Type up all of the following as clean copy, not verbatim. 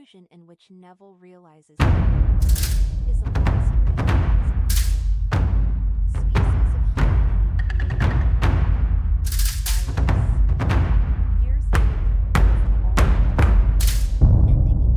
confusion in which Neville realizes he is a monster in the eyes of the world. Species of humanity created virus. Years later, ending in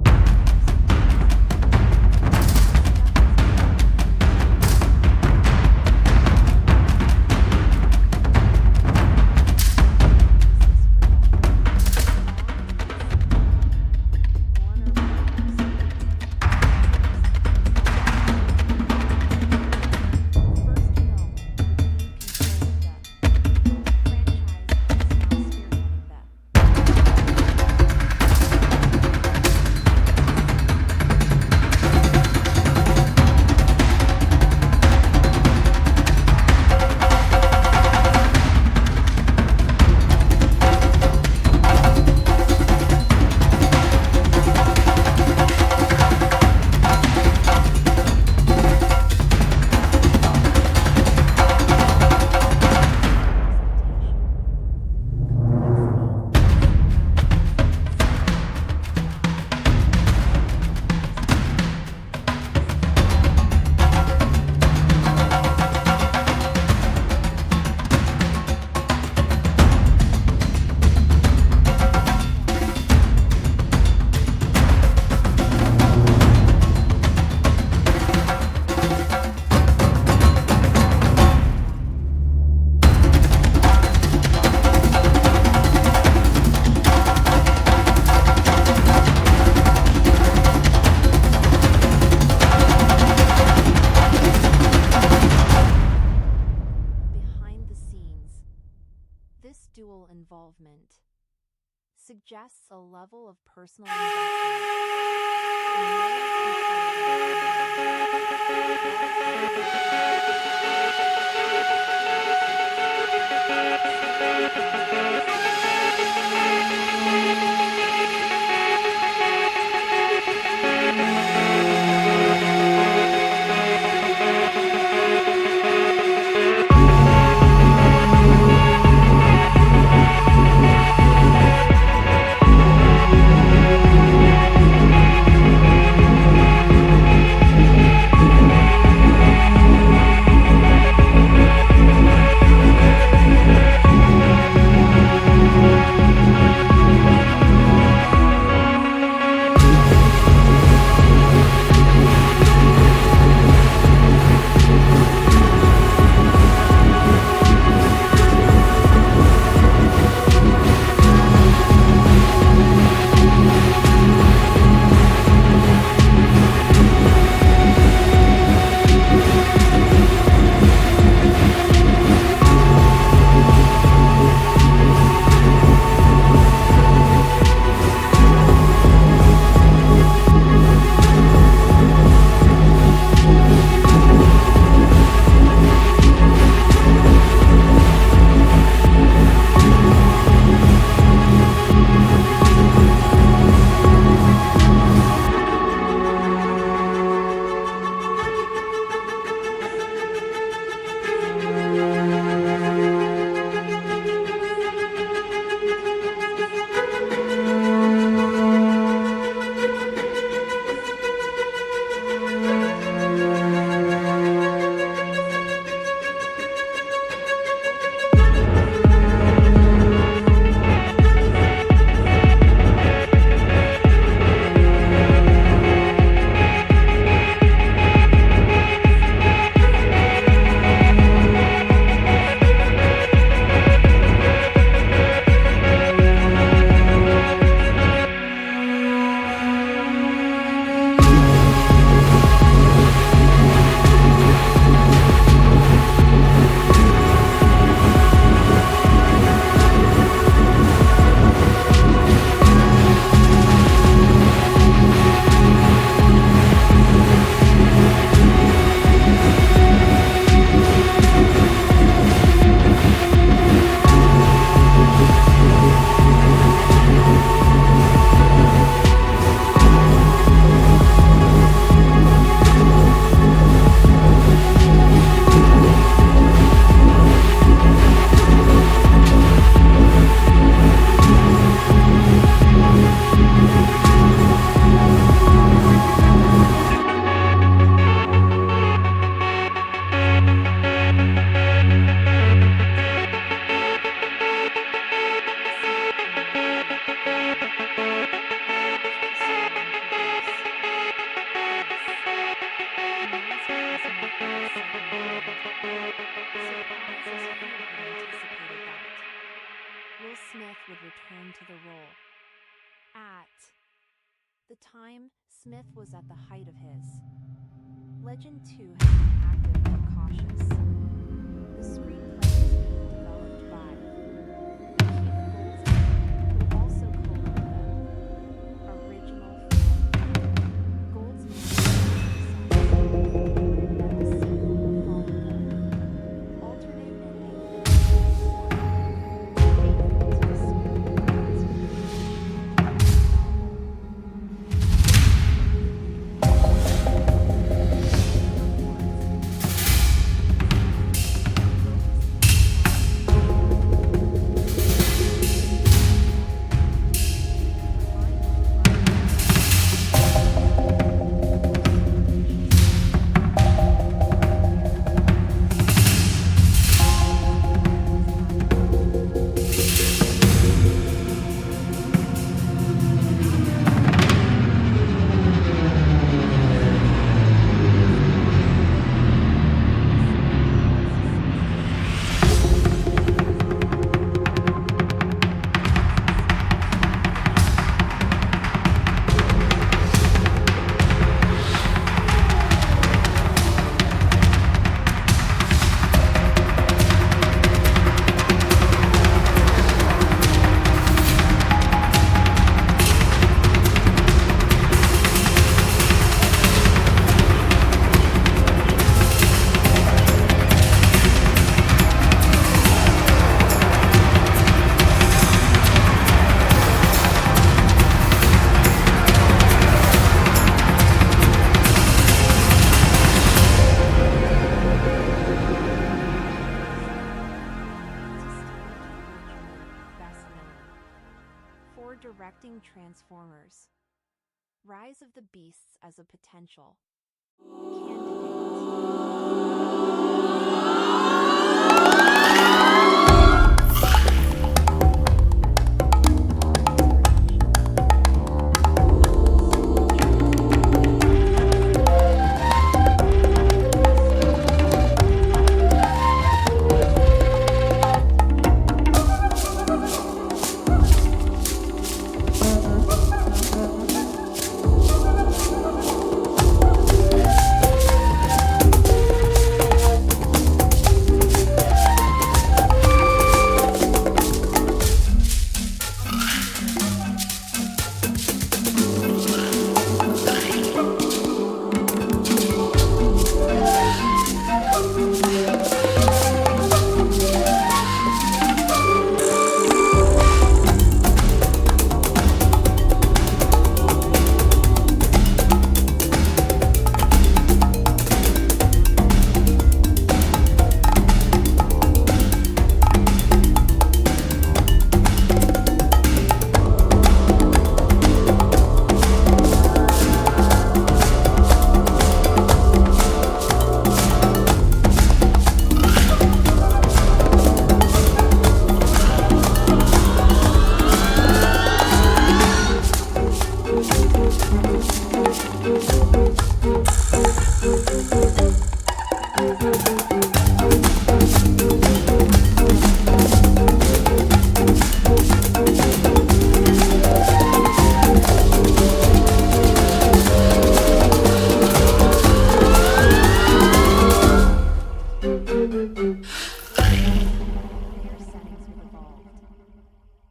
This dual involvement suggests a level of personal investment. was at the height of his. Legend 2 has been active but cautious. The screenplay is being developed by Keith Goldsmith, who also co-wrote the original film. Goldsmith emphasized that the sequel will follow the alternate ending faithful to the spirit of its novel. For directing Transformers, Rise of the Beasts as a potential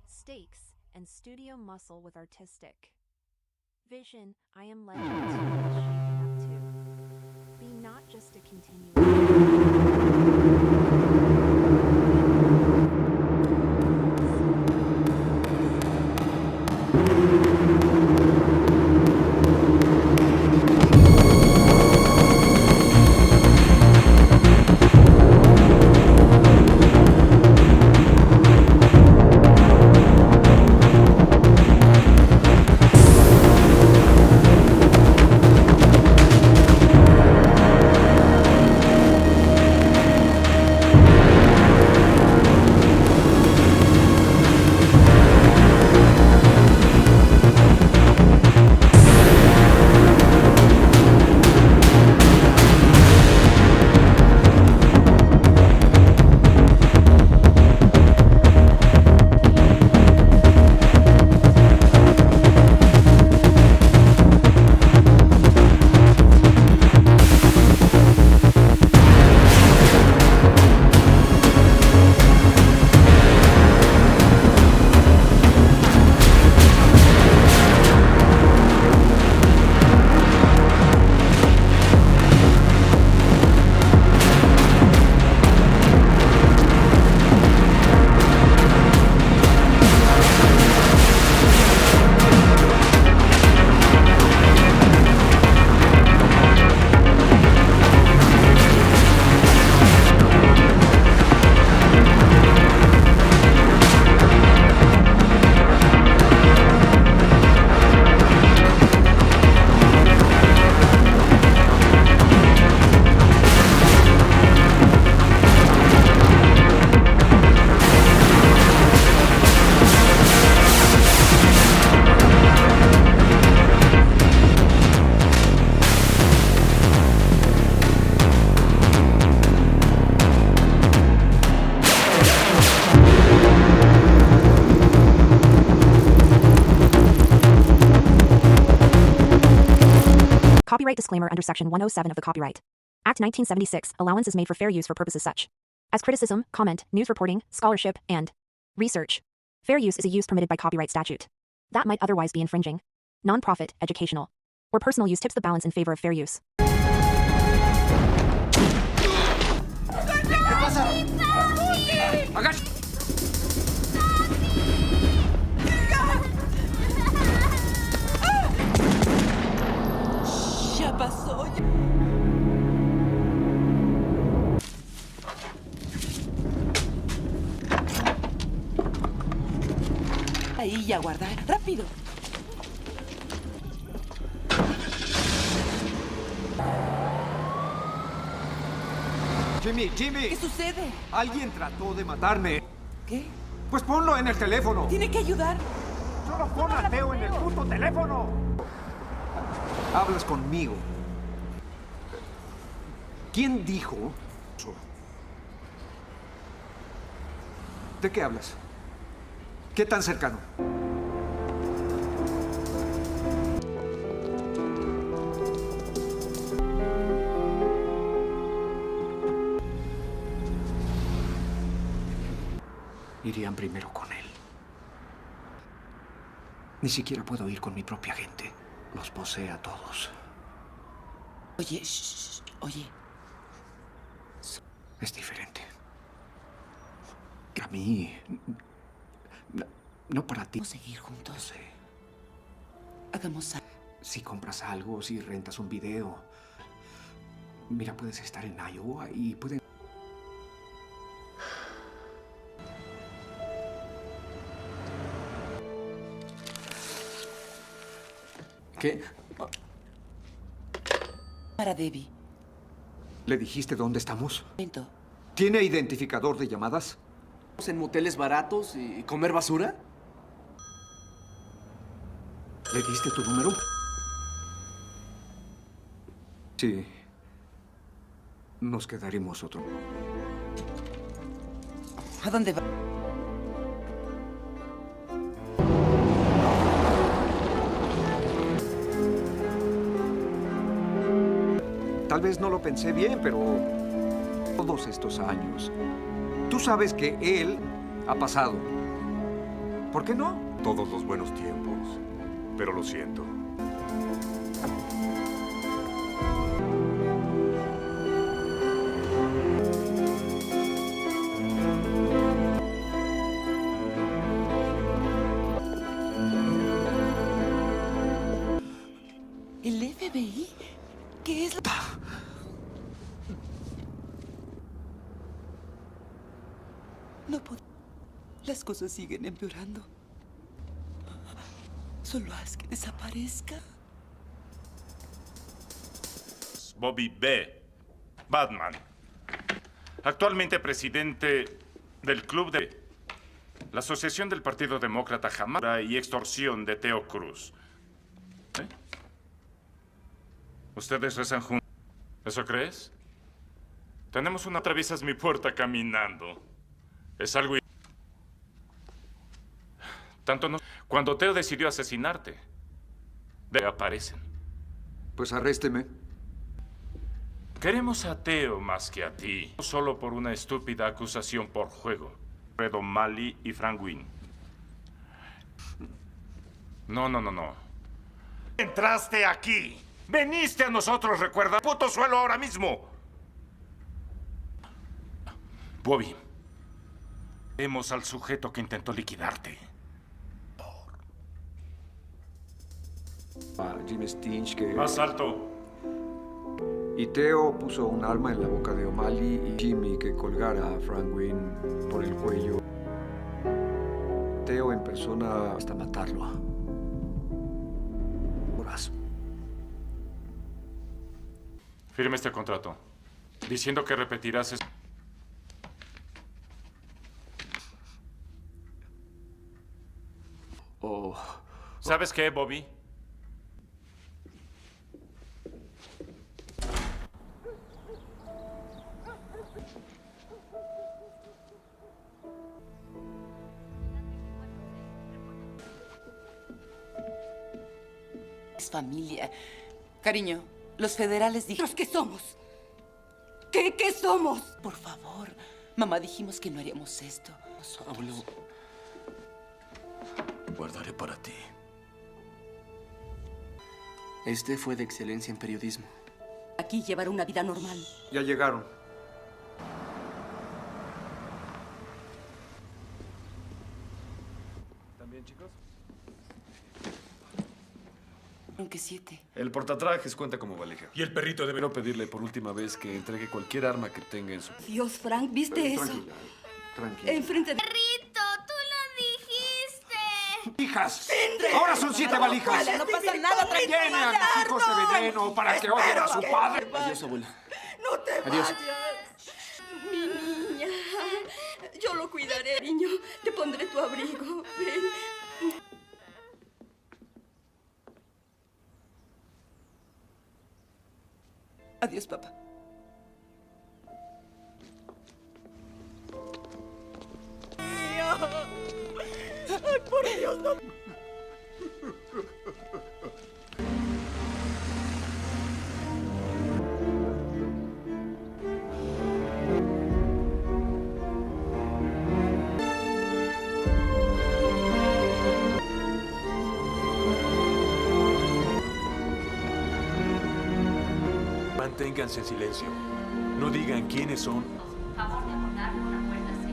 stakes and studio muscle with artistic vision. I Am Legend 2 is shaping up to be not just a continuation. Copyright disclaimer under Section 107 of the Copyright Act 1976, allowance is made for fair use for purposes such as criticism, comment, news reporting, scholarship, and research. Fair use is a use permitted by copyright statute that might otherwise be infringing. Non-profit, educational, or personal use tips the balance in favor of fair use. ¿Qué pasa? ¡Agacha! Ya pasó. Ahí y a guardar. ¡Rápido! Jimmy. ¿Qué sucede? Alguien trató de matarme. ¿Qué? Pues ponlo en el teléfono. Tiene que ayudar. Solo pon a Teo en el puto teléfono. Hablas conmigo. ¿Quién dijo eso? ¿De qué hablas? ¿Qué tan cercano? Irían primero con él. Ni siquiera puedo ir con mi propia gente. Los posee a todos. Oye, oye. Es diferente. A mí... No para ti. ¿Vamos a seguir juntos? No sé. Hagamos algo. Si compras algo, si rentas un video. Mira, puedes estar en Iowa y pueden... ¿Qué? Para Debbie. ¿Le dijiste dónde estamos? Momento. ¿Tiene identificador de llamadas? ¿En moteles baratos y comer basura? ¿Le diste tu número? Sí. Nos quedaremos otro. ¿A dónde va? Tal vez no lo pensé bien, pero todos estos años, tú sabes que él ha pasado. ¿Por qué no? Todos los buenos tiempos, pero lo siento. ¿El FBI? ¿Qué es lo...? No puedo... Las cosas siguen empeorando. Solo haz que desaparezca. Bobby B. Batman. Actualmente presidente del club de la Asociación del Partido Demócrata jamás y extorsión de Teo Cruz. ¿Eh? ¿Ustedes rezan juntos? ¿Eso crees? Tenemos una... Atraviesas mi puerta caminando. Es algo... Tanto no... Cuando Teo decidió asesinarte, aparecen. Pues arrésteme. Queremos a Teo más que a ti. No solo por una estúpida acusación por juego. Fredo Mali y Frank Wynn. No. Entraste aquí. Veniste a nosotros, recuerda. Puto suelo ahora mismo. Bobby. Vemos al sujeto que intentó liquidarte. A Jim Stinch que... Más alto. Y Teo puso un arma en la boca de O'Malley y Jimmy que colgara a Frank Wynn por el cuello. Teo en persona hasta matarlo. Horas. Firme este contrato. Diciendo que repetirás eso. Oh. ¿Sabes qué, Bobby? Es familia. Cariño, Los federales dijeron... ¿Qué somos? ¿Qué somos? Por favor, mamá, dijimos que no haríamos esto. Abuelo, guardaré para ti. Este fue de excelencia en periodismo. Aquí llevar una vida normal. Ya llegaron. ¿También, chicos? Aunque 7. El portatrajes cuenta como valija. Y el perrito debe no pedirle por última vez que entregue cualquier arma que tenga en su... Dios, Frank, ¿viste eso? Tranquila, tranquila. Enfrente de... Perrito, tú lo dijiste. ¡Hijas! ¡Ahora son 7 valijas! No pasa nada, tranquila. Tiene a mis hijos de veneno para que odien a su padre. Adiós, abuelo. No te Adiós. vayas. Mi niña. Yo lo cuidaré, niño. Te pondré tu abrigo. Ven. Adiós, papá. Ay, por Dios, no. Manténganse en silencio. No digan quiénes son. Favor de abordar una puerta C.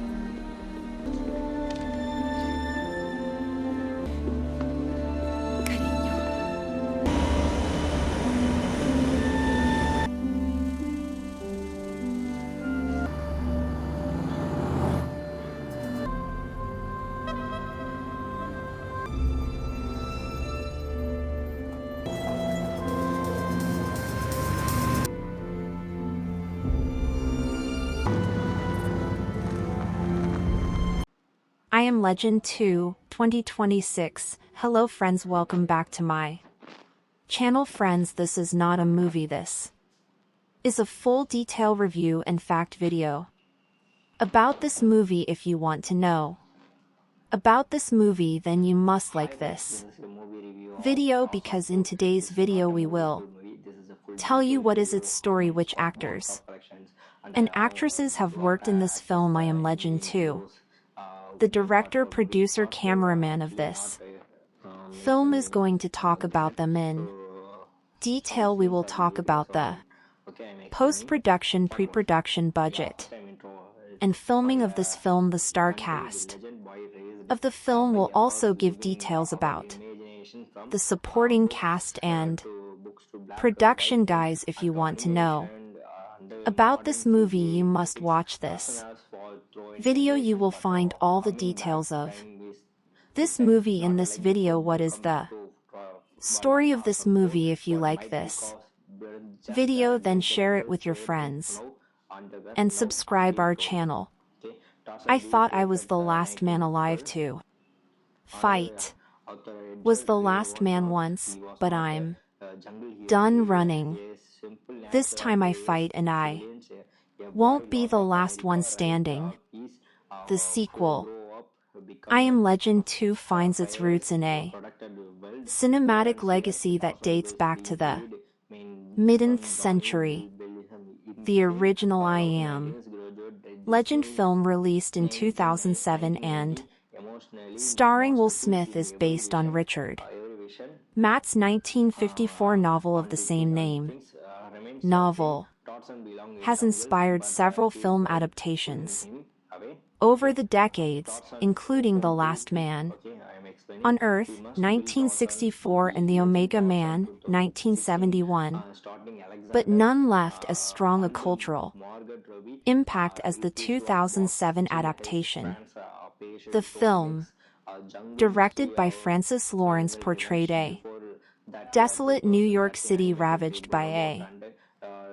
I am Legend 2, 2026. Hello friends, welcome back to my channel. Friends, this is not a movie, this is a full detail review and fact video about this movie. If you want to know about this movie, then you must like this video, because in today's video we will tell you what is its story, which actors and actresses have worked in this film. I am Legend 2. The director, producer, cameraman of this film is going to talk about them in detail. We will talk about the post-production, pre-production budget and filming of this film. The star cast of the film will also give details about the supporting cast and production. Guys, if you want to know about this movie, you must watch this video. You will find all the details of this movie in this video. What is the story of this movie? If you like this video, then share it with your friends and subscribe our channel. I thought I was the last man alive to fight. Was the last man once, but I'm done running. This time I fight, and I won't be the last one standing. The sequel, I Am Legend 2, finds its roots in a cinematic legacy that dates back to the mid-9th century. The original I Am Legend film, released in 2007 and starring Will Smith, is based on Richard Matt's 1954 novel of the same name. Novel has inspired several film adaptations over the decades, including The Last Man on Earth, 1964, and The Omega Man, 1971, but none left as strong a cultural impact as the 2007 adaptation. The film, directed by Francis Lawrence, portrayed a desolate New York City ravaged by a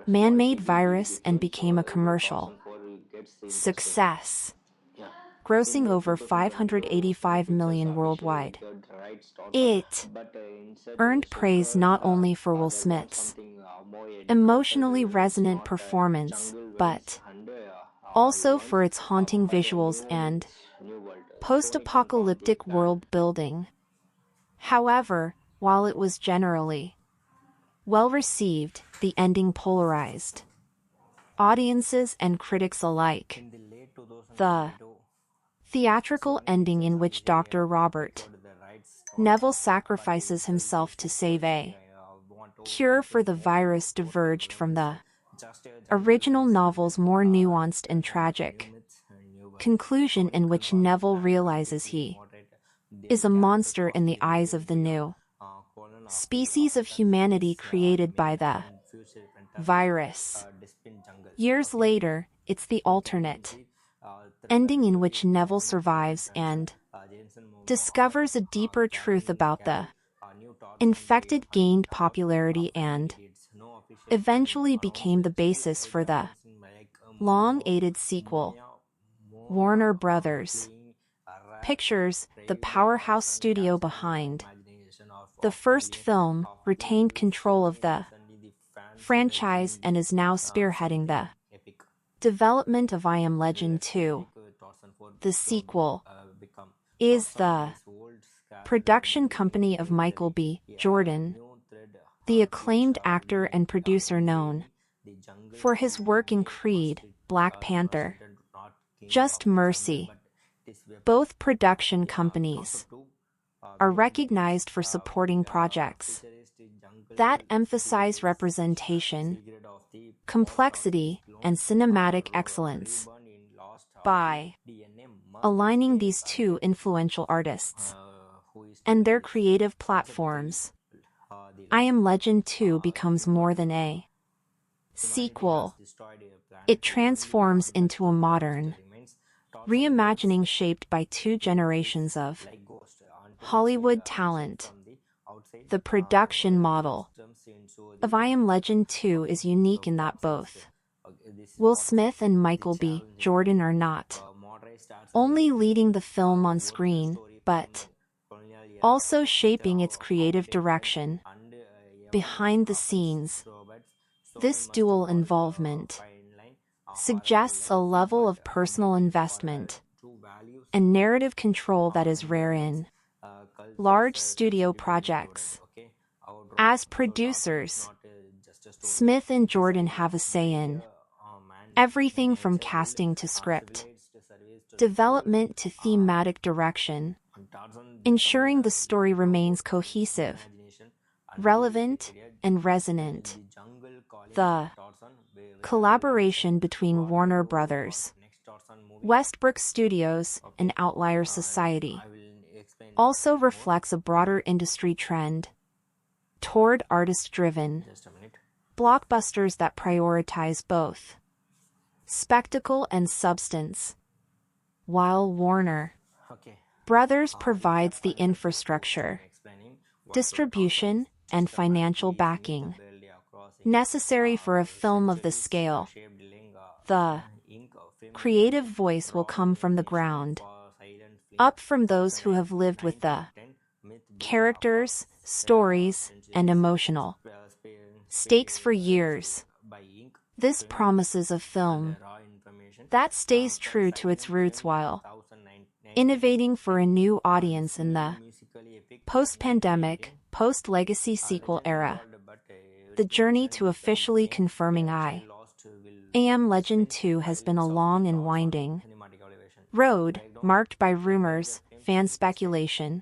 man-made virus and became a commercial success, grossing over $585 million worldwide. It earned praise not only for Will Smith's emotionally resonant performance, but also for its haunting visuals and post-apocalyptic world building. However, while it was generally well received, the ending polarized audiences and critics alike. The theatrical ending in which Dr. Robert Neville sacrifices himself to save a cure for the virus diverged from the original novel's more nuanced and tragic conclusion, in which Neville realizes he is a monster in the eyes of the new species of humanity created by the virus. Years later, it's the alternate ending in which Neville survives and discovers a deeper truth about the infected, gained popularity, and eventually became the basis for the long-awaited sequel. Warner Brothers Pictures, the powerhouse studio behind the first film, retained control of the franchise and is now spearheading the development of I Am Legend 2. The sequel is the production company of Michael B. Jordan, the acclaimed actor and producer known for his work in Creed, Black Panther, Just Mercy. Both production companies are recognized for supporting projects that emphasize representation, complexity, and cinematic excellence. By aligning these two influential artists and their creative platforms, I Am Legend 2 becomes more than a sequel. It transforms into a modern reimagining shaped by two generations of Hollywood talent. The production model of I Am Legend 2 is unique in that both Will Smith and Michael B. Jordan are not only leading the film on screen, but also shaping its creative direction behind the scenes. This dual involvement suggests a level of personal investment and narrative control that is rare in large studio projects. As producers, Smith and Jordan have a say in everything from casting to script development to thematic direction, ensuring the story remains cohesive, relevant, and resonant. The collaboration between Warner Brothers, Westbrook Studios, and Outlier Society also reflects a broader industry trend toward artist-driven blockbusters that prioritize both spectacle and substance. While Warner Brothers provides the infrastructure, distribution, and financial backing necessary for a film of this scale, the creative voice will come from the ground up, from those who have lived with the characters, stories, and emotional stakes for years. This promises a film that stays true to its roots while innovating for a new audience in the post-pandemic, post-legacy sequel era. The journey to officially confirming I Am Legend 2 has been a long and winding road, marked by rumors, fan speculation,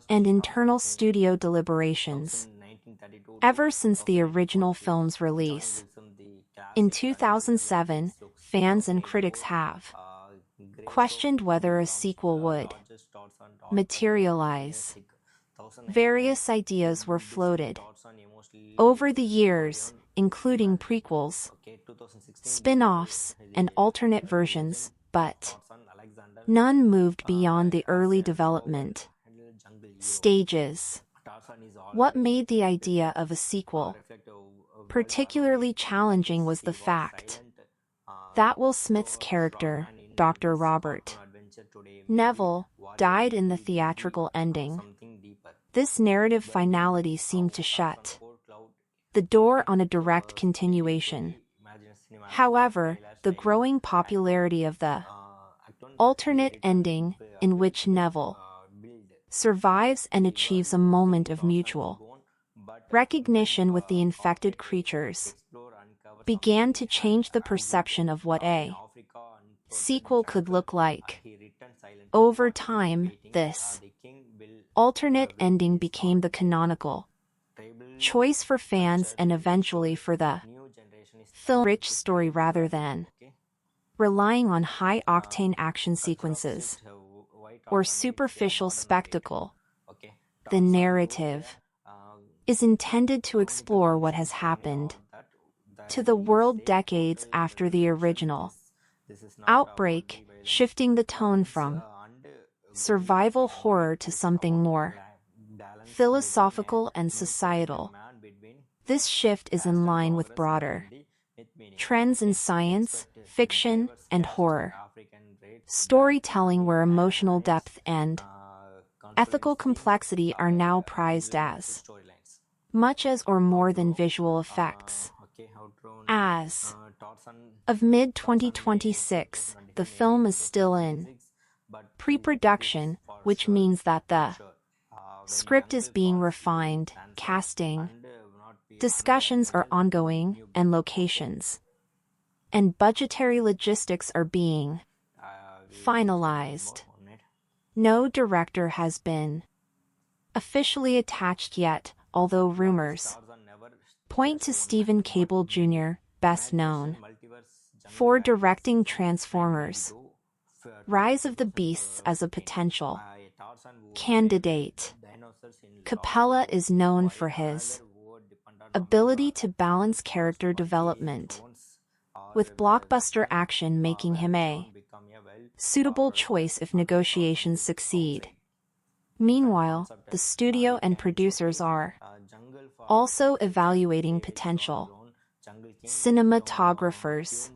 and internal studio deliberations. Ever since the original film's release in 2007, fans and critics have questioned whether a sequel would materialize. Various ideas were floated over the years, including prequels, spin-offs, and alternate versions, but none moved beyond the early development stages. What made the idea of a sequel particularly challenging was the fact that Will Smith's character, Dr. Robert Neville, died in the theatrical ending. This narrative finality seemed to shut the door on a direct continuation. However, the growing popularity of the alternate ending, in which Neville survives and achieves a moment of mutual Recognition with the infected creatures began to change the perception of what a sequel could look like. Over time, this alternate ending became the canonical choice for fans and eventually for the film-rich story rather than relying on high-octane action sequences or superficial spectacle. The narrative is intended to explore what has happened to the world decades after the original outbreak, shifting the tone from survival horror to something more philosophical and societal. This shift is in line with broader trends in science, fiction, and horror storytelling where emotional depth and ethical complexity are now prized as much as or more than visual effects. As of mid-2026, the film is still in pre-production, which means that the script is being refined, casting discussions are ongoing, and locations and budgetary logistics are being finalized. No director has been officially attached yet, although rumors point to Stephen Cable Jr., best known for directing Transformers: Rise of the Beasts as a potential candidate. Capella is known for his ability to balance character development with blockbuster action, making him a suitable choice if negotiations succeed. Meanwhile, the studio and producers are also evaluating potential cinematographers,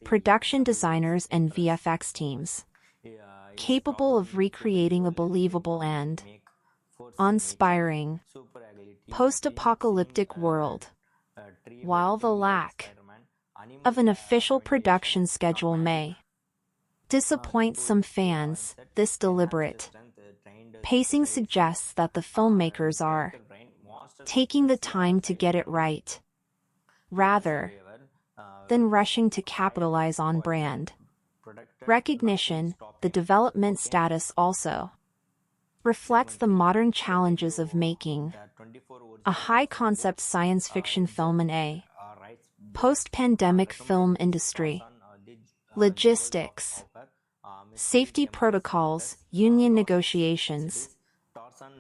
production designers, and VFX teams capable of recreating a believable and awe-inspiring post-apocalyptic world. While the lack of an official production schedule may disappoint some fans, this deliberate pacing suggests that the filmmakers are taking the time to get it right, rather than rushing to capitalize on brand recognition. The development status also reflects the modern challenges of making a high-concept science fiction film in a post-pandemic film industry. Logistics, safety protocols, union negotiations,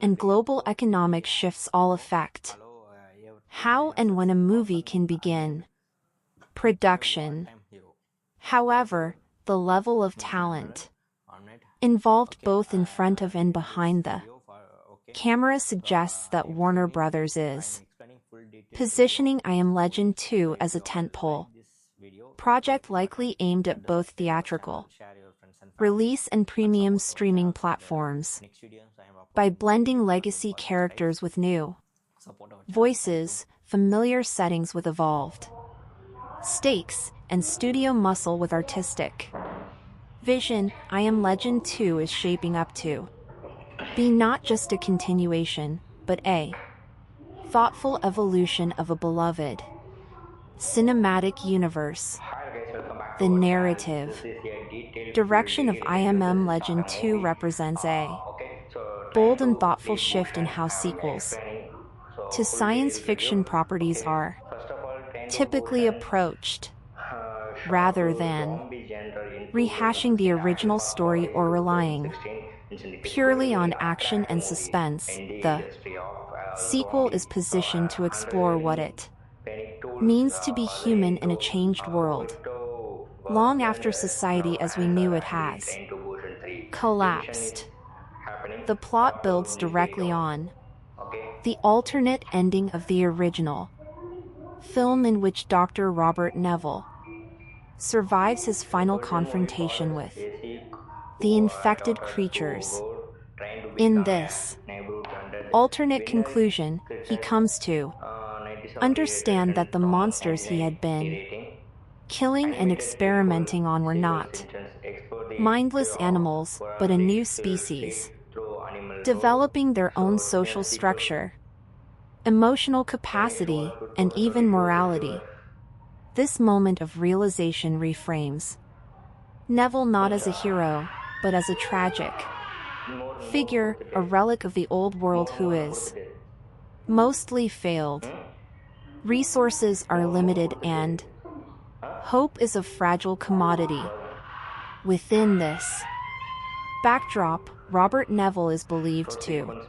and global economic shifts all affect how and when a movie can begin production. However, the level of talent involved both in front of and behind the camera suggests that Warner Brothers is positioning I Am Legend 2 as a tentpole project likely aimed at both theatrical release and premium streaming platforms. By blending legacy characters with new voices, familiar settings with evolved stakes, and studio muscle with artistic vision, I Am Legend 2 is shaping up to be not just a continuation, but a thoughtful evolution of a beloved cinematic universe. The narrative direction of I Am Legend 2 represents a bold and thoughtful shift in how sequels to science fiction properties are typically approached, rather than rehashing the original story or relying purely on action and suspense. The sequel is positioned to explore what it means to be human in a changed world, long after society as we knew it has collapsed. The plot builds directly on the alternate ending of the original film, in which Dr. Robert Neville survives his final confrontation with the infected creatures. In this alternate conclusion, he comes to understand that the monsters he had been killing and experimenting on were not mindless animals, but a new species, developing their own social structure. emotional capacity, and even morality. This moment of realization reframes Neville not as a hero, but as a tragic figure, a relic of the old world who is mostly failed. Resources are limited and hope is a fragile commodity. Within this backdrop, Robert Neville is believed to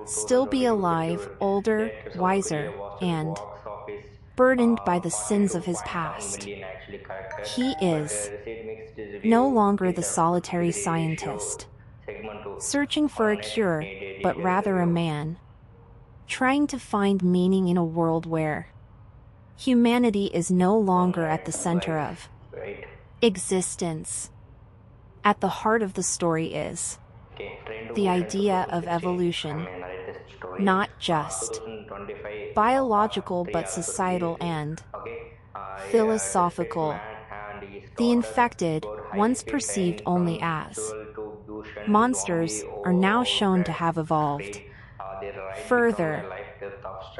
still be alive, older, wiser, and burdened by the sins of his past. He is no longer the solitary scientist, searching for a cure, but rather a man trying to find meaning in a world where humanity is no longer at the center of existence. At the heart of the story is the idea of evolution, not just biological but societal and philosophical. The infected, once perceived only as monsters, are now shown to have evolved. Further,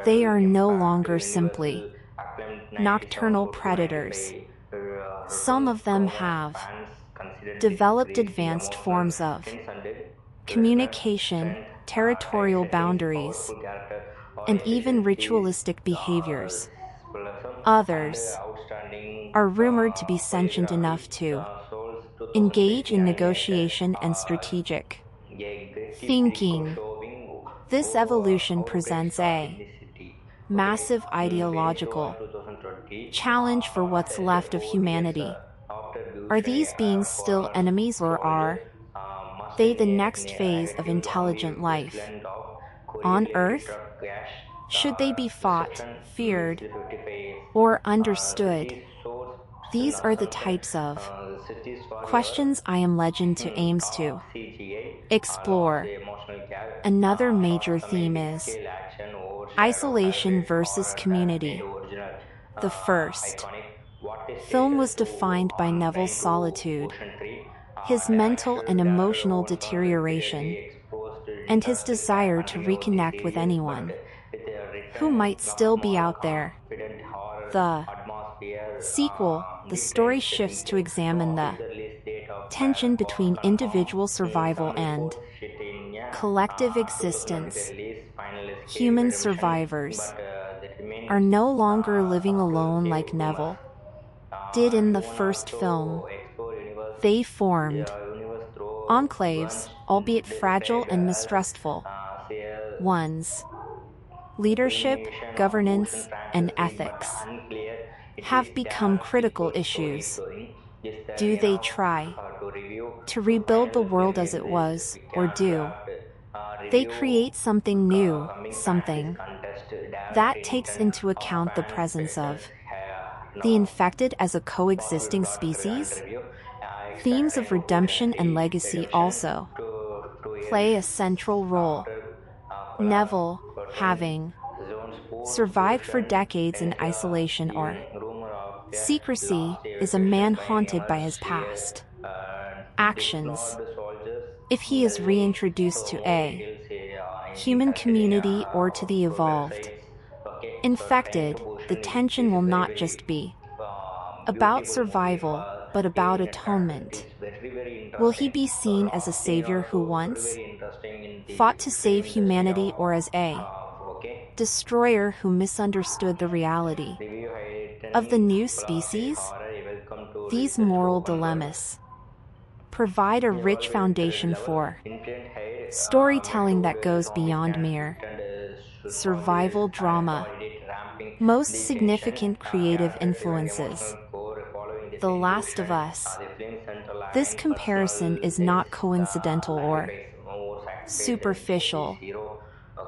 they are no longer simply nocturnal predators. Some of them have developed advanced forms of communication, territorial boundaries, and even ritualistic behaviors. Others are rumored to be sentient enough to engage in negotiation and strategic thinking. This evolution presents a massive ideological challenge for what's left of humanity. Are these beings still enemies, or are they the next phase of intelligent life on Earth? Should they be fought, feared, or understood? These are the types of questions I Am Legend 2 aims to explore. Another major theme is isolation versus community. The first film was defined by Neville's solitude, his mental and emotional deterioration, and his desire to reconnect with anyone who might still be out there. The sequel, the story shifts to examine the tension between individual survival and collective existence. Human survivors are no longer living alone like Neville did in the first film. They formed enclaves, albeit fragile and mistrustful ones. Leadership, governance, and ethics have become critical issues. Do they try to rebuild the world as it was, or do they create something new, something that takes into account the presence of the infected as a coexisting species? Themes of redemption and legacy also play a central role. Neville, having survived for decades in isolation or secrecy, is a man haunted by his past actions. If he is reintroduced to a human community or to the evolved infected, the tension will not just be about survival, but about atonement. Will he be seen as a savior who once fought to save humanity, or as a destroyer who misunderstood the reality of the new species? These moral dilemmas provide a rich foundation for storytelling that goes beyond mere survival drama. Most significant creative influences: The Last of Us. This comparison is not coincidental or superficial.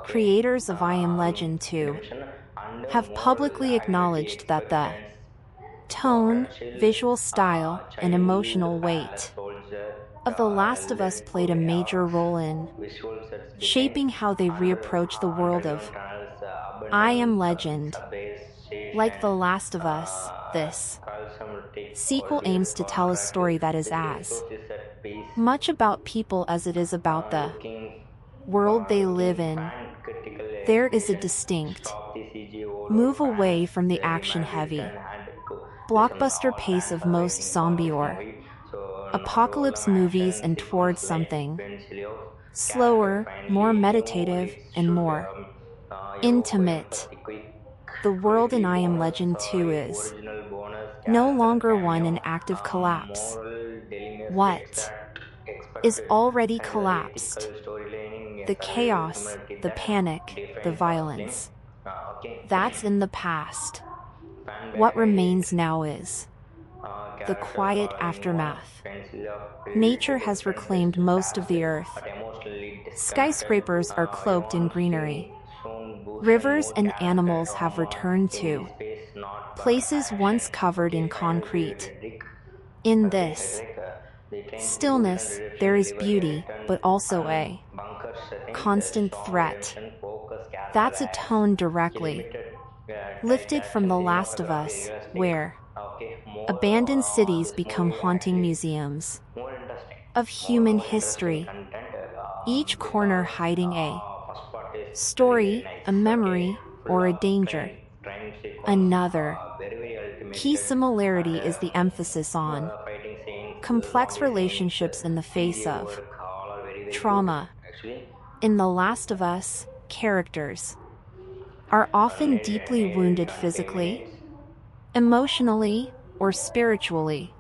Creators of I Am Legend 2 have publicly acknowledged that the tone, visual style, and emotional weight of The Last of Us played a major role in shaping how they reapproach the world of I Am Legend. Like The Last of Us, this sequel aims to tell a story that is as much about people as it is about the world they live in. there is a distinct move away from the action-heavy, blockbuster pace of most zombie or apocalypse movies and towards something slower, more meditative, and more intimate. The world in I Am Legend 2 is no longer one in active collapse. What is already collapsed? The chaos, the panic, the violence. That's in the past. What remains now is the quiet aftermath. Nature has reclaimed most of the earth. Skyscrapers are cloaked in greenery. Rivers and animals have returned to places once covered in concrete. In this stillness, there is beauty, but also a constant threat. That's a tone directly lifted from The Last of Us, where abandoned cities become haunting museums of human history, each corner hiding a story, a memory, or a danger. Another key similarity is the emphasis on complex relationships in the face of trauma. In The Last of Us, characters are often deeply wounded physically, emotionally, or spiritually.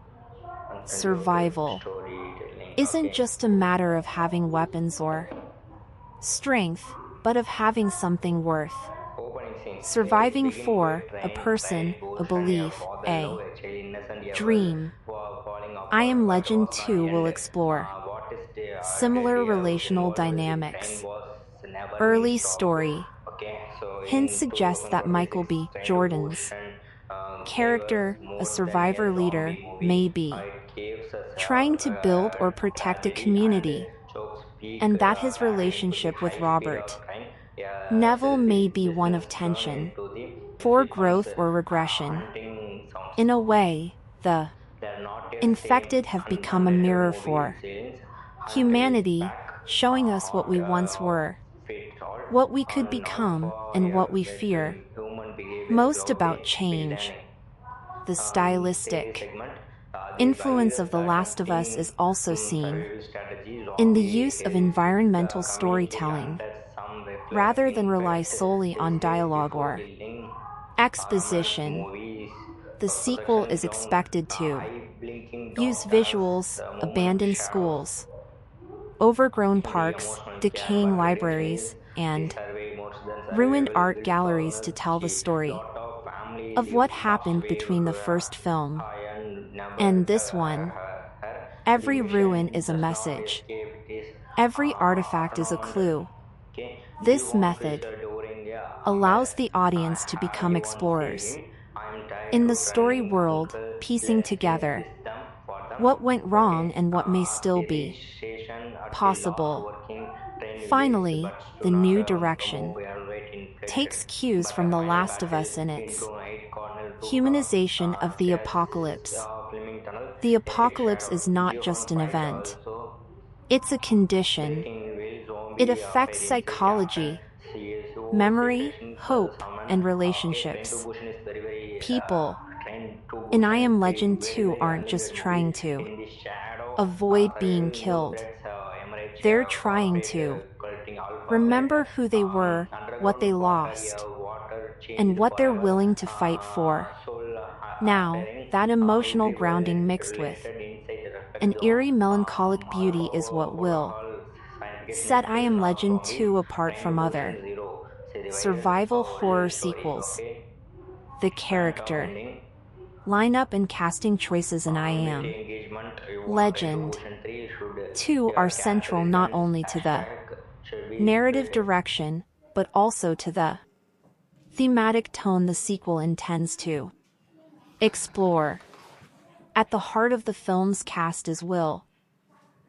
Survival isn't just a matter of having weapons or strength, but of having something worth surviving for, a person, a belief, a dream. I Am Legend 2 will explore similar relational dynamics. Early story hints suggest that Michael B. Jordan's character, a survivor leader, may be trying to build or protect a community, and that his relationship with Robert Neville may be one of tension for growth or regression. In a way, the infected have become a mirror for humanity, showing us what we once were, what we could become, and what we fear most about change. The stylistic influence of The Last of Us is also seen in the use of environmental storytelling, rather than rely solely on dialogue or exposition. The sequel is expected to use visuals, abandoned schools, overgrown parks, decaying libraries, and ruined art galleries to tell the story of what happened between the first film and this one. Every ruin is a message. Every artifact is a clue. This method allows the audience to become explorers in the story world, piecing together what went wrong and what may still be possible. Finally, the new direction takes cues from The Last of Us in its humanization of the apocalypse. The apocalypse is not just an event. It's a condition. It affects psychology, memory, hope, and relationships. People in I Am Legend 2 aren't just trying to avoid being killed. They're trying to remember who they were, what they lost, and what they're willing to fight for. Now, that emotional grounding mixed with an eerie melancholic beauty is what will set I Am Legend 2 apart from other survival horror sequels. The character lineup and casting choices in I Am Legend 2 are central not only to the narrative direction, but also to the thematic tone the sequel intends to explore. At the heart of the film's cast is Will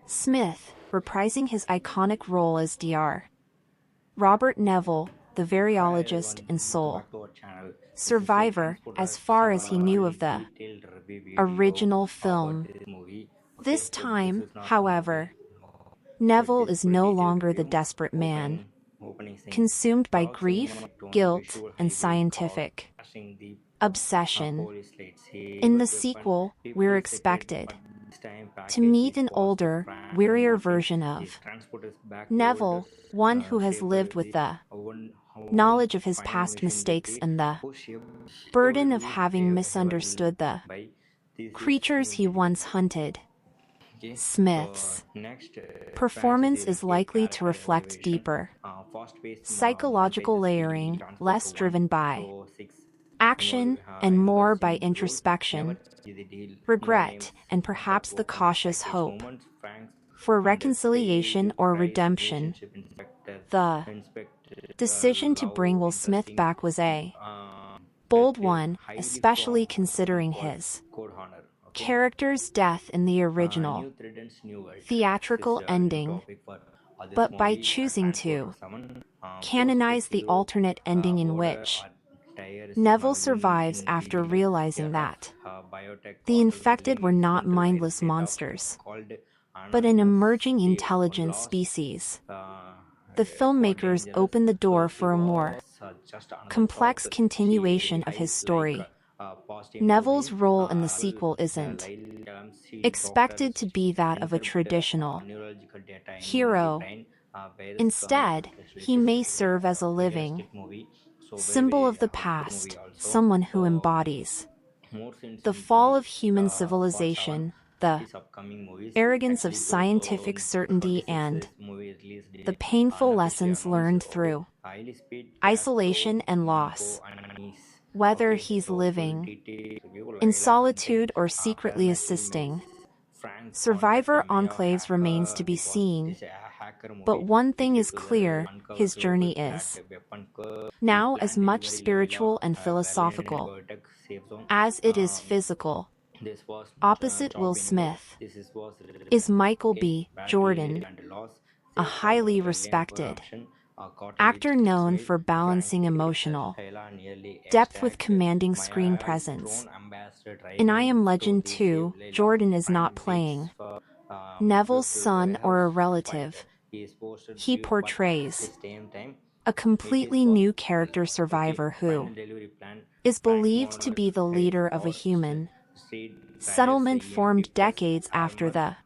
Smith, reprising his iconic role as Dr. Robert Neville, the variologist and sole survivor, as far as he knew of the original film. This time, however, Neville is no longer the desperate man consumed by grief, guilt, and scientific obsession. In the sequel, we're expected to meet an older, wearier version of Neville, one who has lived with the knowledge of his past mistakes and the burden of having misunderstood the creatures he once hunted. Smith's performance is likely to reflect deeper psychological layering, less driven by action and more by introspection, regret, and perhaps the cautious hope for reconciliation or redemption. The decision to bring Will Smith back was a bold one, especially considering his character's death in the original theatrical ending. But by choosing to canonize the alternate ending in which Neville survives after realizing that the infected were not mindless monsters, but an emerging intelligent species, the filmmakers open the door for a more complex continuation of his story. Neville's role in the sequel isn't expected to be that of a traditional hero. Instead, he may serve as a living symbol of the past, someone who embodies the fall of human civilization, the arrogance of scientific certainty, and the painful lessons learned through isolation and loss. Whether he's living in solitude or secretly assisting survivor enclaves remains to be seen. But one thing is clear, his journey is now as much spiritual and philosophical as it is physical. Opposite Will Smith is Michael B. Jordan, a highly respected actor known for balancing emotional depth with commanding screen presence. In I Am Legend 2, Jordan is not playing Neville's son or a relative. He portrays a completely new character, Survivor, who is believed to be the leader of a human settlement formed decades after the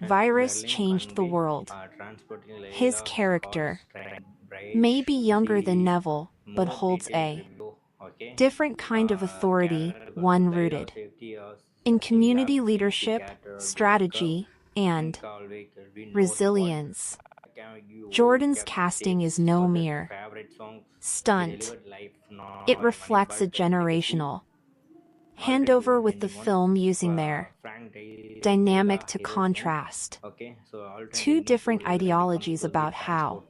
virus changed the world. His character may be younger than Neville, but holds a different kind of authority, one rooted in community leadership, strategy, and resilience. Jordan's casting is no mere stunt. It reflects a generational handover, with the film using their dynamic to contrast two different ideologies about how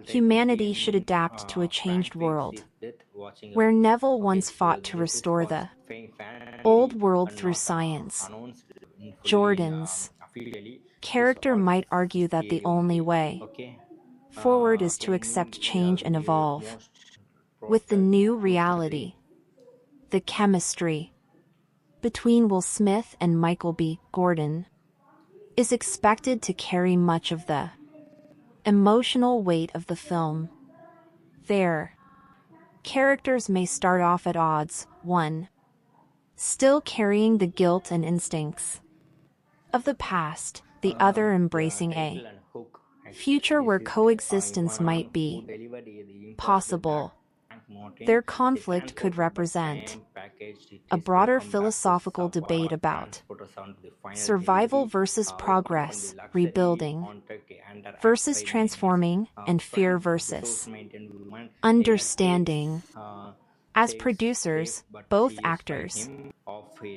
humanity should adapt to a changed world. Where Neville once fought to restore the old world through science, Jordan's character might argue that the only way forward is to accept change and evolve with the new reality. The chemistry between Will Smith and Michael B. Jordan is expected to carry much of the emotional weight of the film. Their characters may start off at odds, one still carrying the guilt and instincts of the past, the other embracing a future where coexistence might be possible. Their conflict could represent a broader philosophical debate about survival versus progress, rebuilding versus transforming, and fear versus understanding. As producers, both actors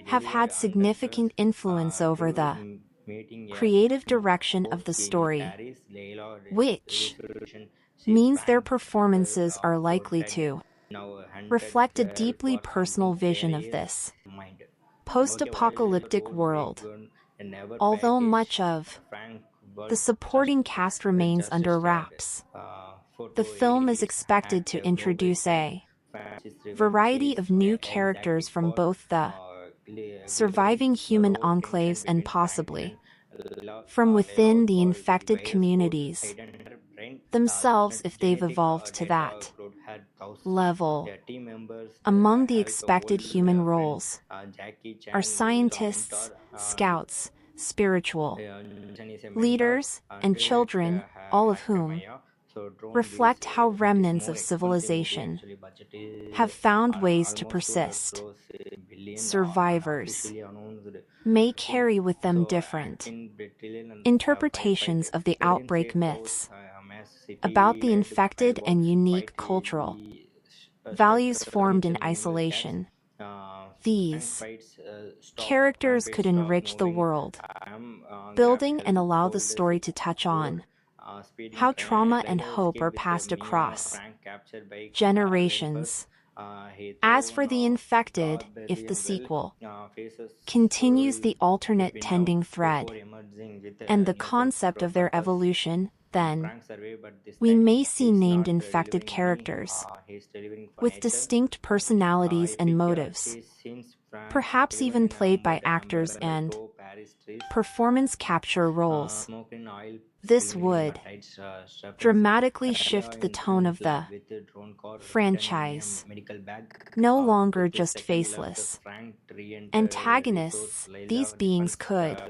have had significant influence over the creative direction of the story, which means their performances are likely to reflect a deeply personal vision of this post-apocalyptic world. Although much of the supporting cast remains under wraps, the film is expected to introduce a variety of new characters from both the surviving human enclaves and possibly from within the infected communities. themselves if they've evolved to that level. Among the expected human roles are scientists, scouts, spiritual leaders, and children, all of whom reflect how remnants of civilization have found ways to persist. Survivors may carry with them different interpretations of the outbreak myths about the infected and unique cultural values formed in isolation. These characters could enrich the world, building and allow the story to touch on how trauma and hope are passed across generations. As for the infected, if the sequel continues the alternate tending thread and the concept of their evolution, then we may see named infected characters with distinct personalities and motives, perhaps even played by actors and performance capture roles. This would dramatically shift the tone of the franchise. No longer just faceless antagonists, these beings could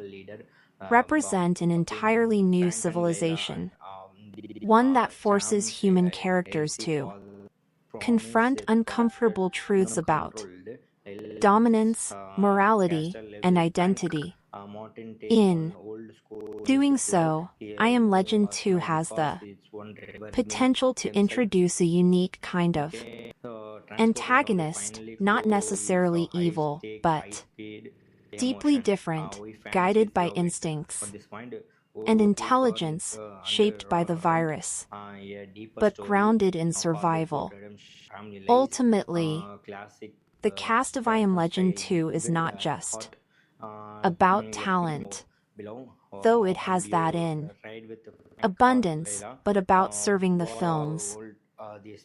represent an entirely new civilization, one that forces human characters to confront uncomfortable truths about dominance, morality, and identity. In doing so, I Am Legend 2 has the potential to introduce a unique kind of antagonist, not necessarily evil, but deeply different, guided by instincts and intelligence shaped by the virus, but grounded in survival. Ultimately, the cast of I Am Legend 2 is not just about talent, though it has that in abundance, but about serving the film's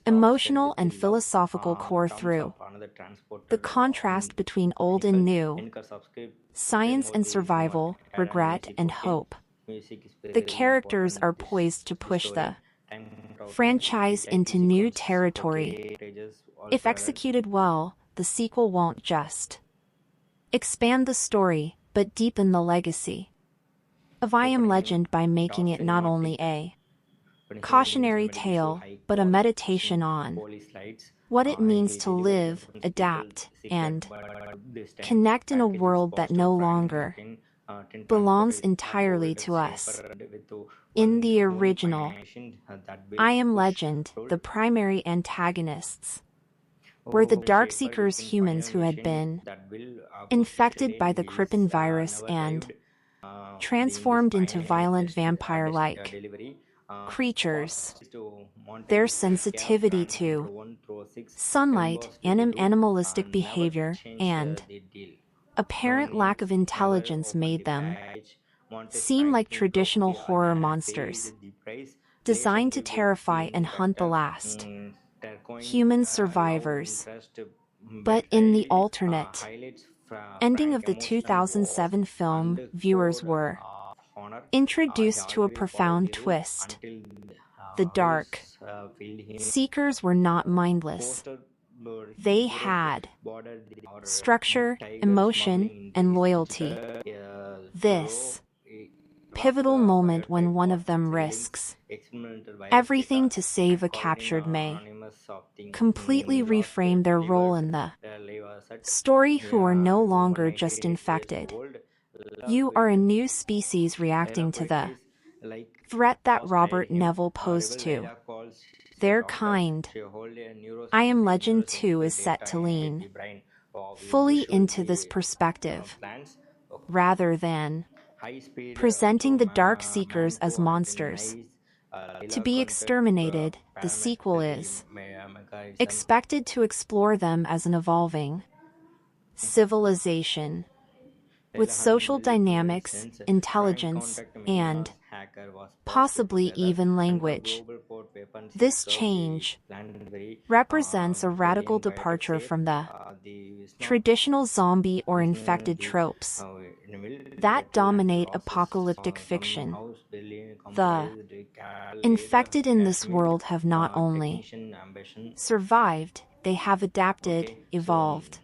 emotional and philosophical core through the contrast between old and new, science and survival, regret and hope. The characters are poised to push the franchise into new territory. If executed well, the sequel won't just expand the story, but deepen the legacy of I Am Legend by making it not only a cautionary tale, but a meditation on what it means to live, adapt, and connect in a world that no longer belongs entirely to us. In the original I Am Legend, the primary antagonists were the Darkseekers, humans who had been infected by the Crippen virus and transformed into violent vampire-like creatures. Their sensitivity to sunlight, animalistic behavior, and apparent lack of intelligence made them seem like traditional horror monsters, designed to terrify and hunt the last human survivors. But in the alternate ending of the 2007 film, viewers were introduced to a profound twist. The Dark Seekers were not mindless. They had structure, emotion, and loyalty. This pivotal moment when one of them risks everything to save a captured may completely reframe their role in the story, who are no longer just infected. You are a new species reacting to the threat that Robert Neville posed to their kind. I Am Legend 2 is set to lean fully into this perspective, rather than presenting the Dark Seekers as monsters to be exterminated. The sequel is expected to explore them as an evolving civilization with social dynamics, intelligence, and possibly even language. This change represents a radical departure from the traditional zombie or infected tropes that dominate apocalyptic fiction. The Infected in this world have not only survived, they have adapted, evolved,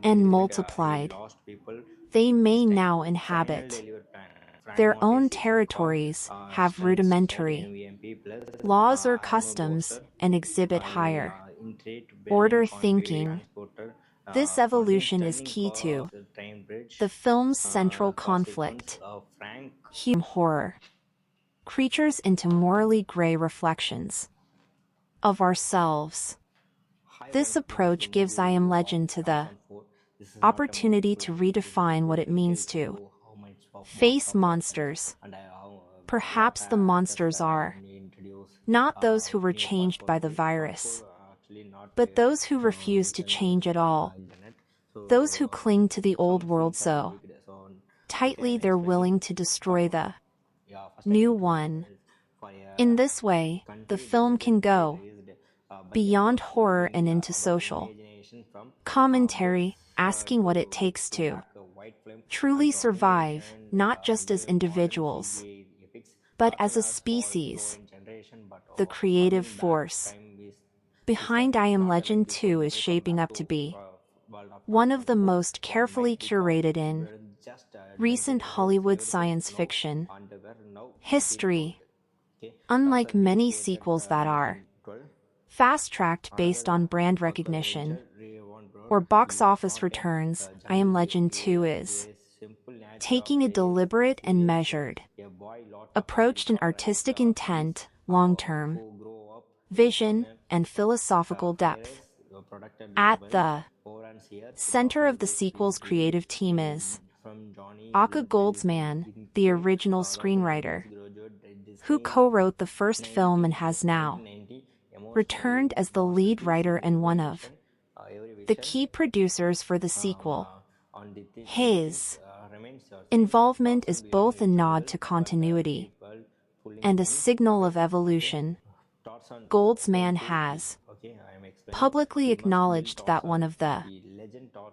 and multiplied. They may now inhabit their own territories, have rudimentary laws or customs, and exhibit higher order thinking. This evolution is key to the film's central conflict. Human horror. Creatures into morally gray reflections of ourselves. This approach gives I Am Legend to the opportunity to redefine what it means to face monsters. Perhaps the monsters are not those who were changed by the virus, but those who refuse to change at all. Those who cling to the old world so tightly they're willing to destroy the new one. In this way, the film can go beyond horror and into social commentary, asking what it takes to truly survive, not just as individuals, but as a species. The creative force behind I Am Legend 2 is shaping up to be one of the most carefully curated in recent Hollywood science fiction history. Unlike many sequels that are fast-tracked based on brand recognition or box office returns, I Am Legend 2 is taking a deliberate and measured approach to artistic intent, long-term vision, and philosophical depth. At the center of the sequel's creative team is Aka Goldsman, the original screenwriter, who co-wrote the first film and has now returned as the lead writer and one of the key producers for the sequel. His involvement is both a nod to continuity and a signal of evolution. Goldsman has publicly acknowledged that one of the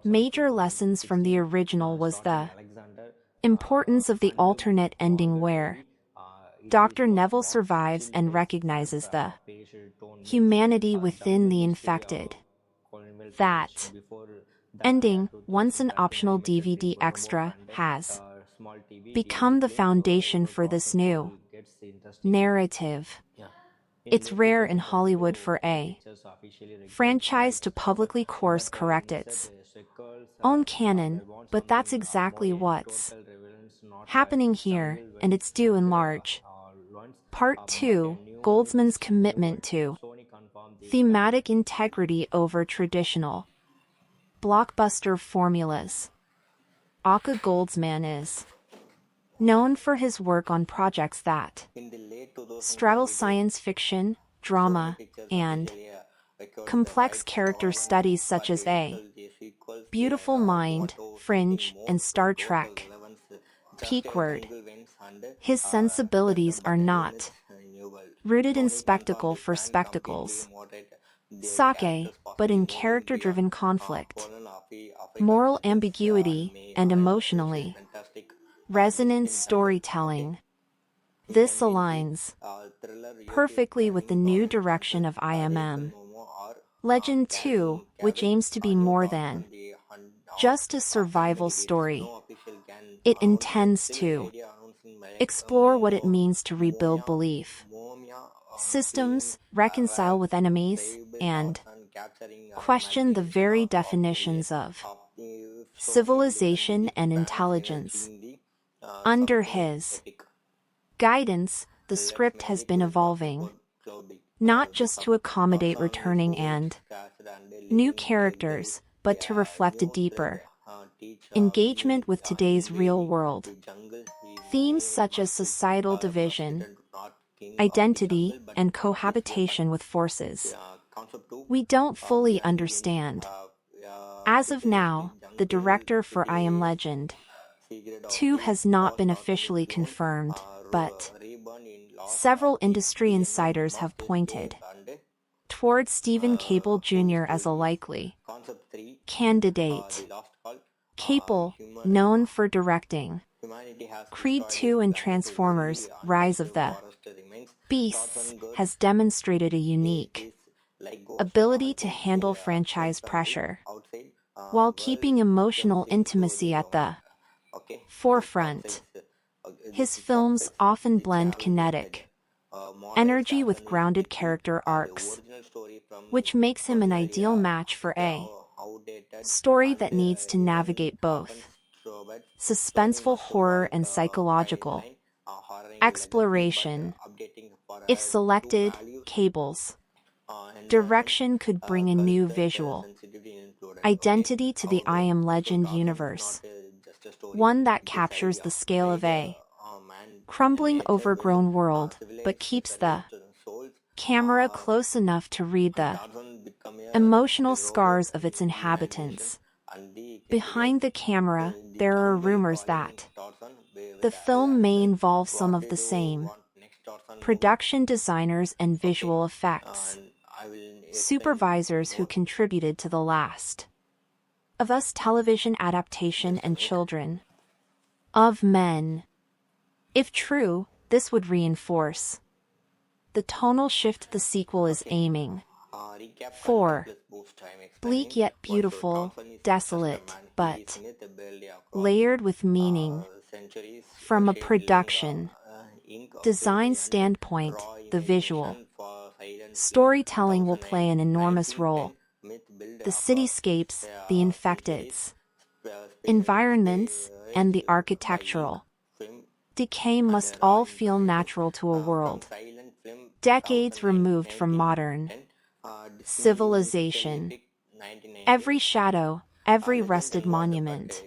major lessons from the original was the importance of the alternate ending where Dr. Neville survives and recognizes the humanity within the infected. That ending, once an optional DVD extra, has become the foundation for this new narrative. It's rare in Hollywood for a franchise to publicly course correct its own canon, but that's exactly what's happening here, and it's due in large Part 2, Goldsman's commitment to thematic integrity over traditional blockbuster formulas. Aka Goldsman is known for his work on projects that straddle science fiction, drama, and complex character studies such as A Beautiful Mind, Fringe, and Star Trek. Peakward. His sensibilities are not rooted in spectacle for spectacle's sake, but in character-driven conflict, moral ambiguity, and emotionally resonant storytelling. This aligns perfectly with the new direction of IMM Legend 2, which aims to be more than just a survival story. It intends to explore what it means to rebuild belief systems, reconcile with enemies, and question the very definitions of civilization and intelligence. Under his guidance, the script has been evolving, not just to accommodate returning and new characters, but to reflect a deeper engagement with today's real world. Themes such as societal division, identity, and cohabitation with forces we don't fully understand. As of now, the director for I Am Legend 2 has not been officially confirmed, but several industry insiders have pointed towards Stephen Cable Jr. as a likely candidate. Cable, known for directing Creed 2 and Transformers: Rise of the Beasts has demonstrated a unique ability to handle franchise pressure while keeping emotional intimacy at the forefront. His films often blend kinetic energy with grounded character arcs, which makes him an ideal match for a story that needs to navigate both suspenseful horror and psychological exploration. If selected, Cable's direction could bring a new visual identity to the I Am Legend universe, one that captures the scale of a crumbling, overgrown world, but keeps the camera close enough to read the emotional scars of its inhabitants. Behind the camera, there are rumors that the film may involve some of the same production designers and visual effects supervisors who contributed to The Last of Us television adaptation and Children of Men. If true, this would reinforce the tonal shift the sequel is aiming for. Bleak yet beautiful, desolate, but layered with meaning. From a production design standpoint, the visual storytelling will play an enormous role. The cityscapes, the infecteds, environments, and the architectural decay must all feel natural to a world decades removed from modern civilization. Every shadow, every rusted monument,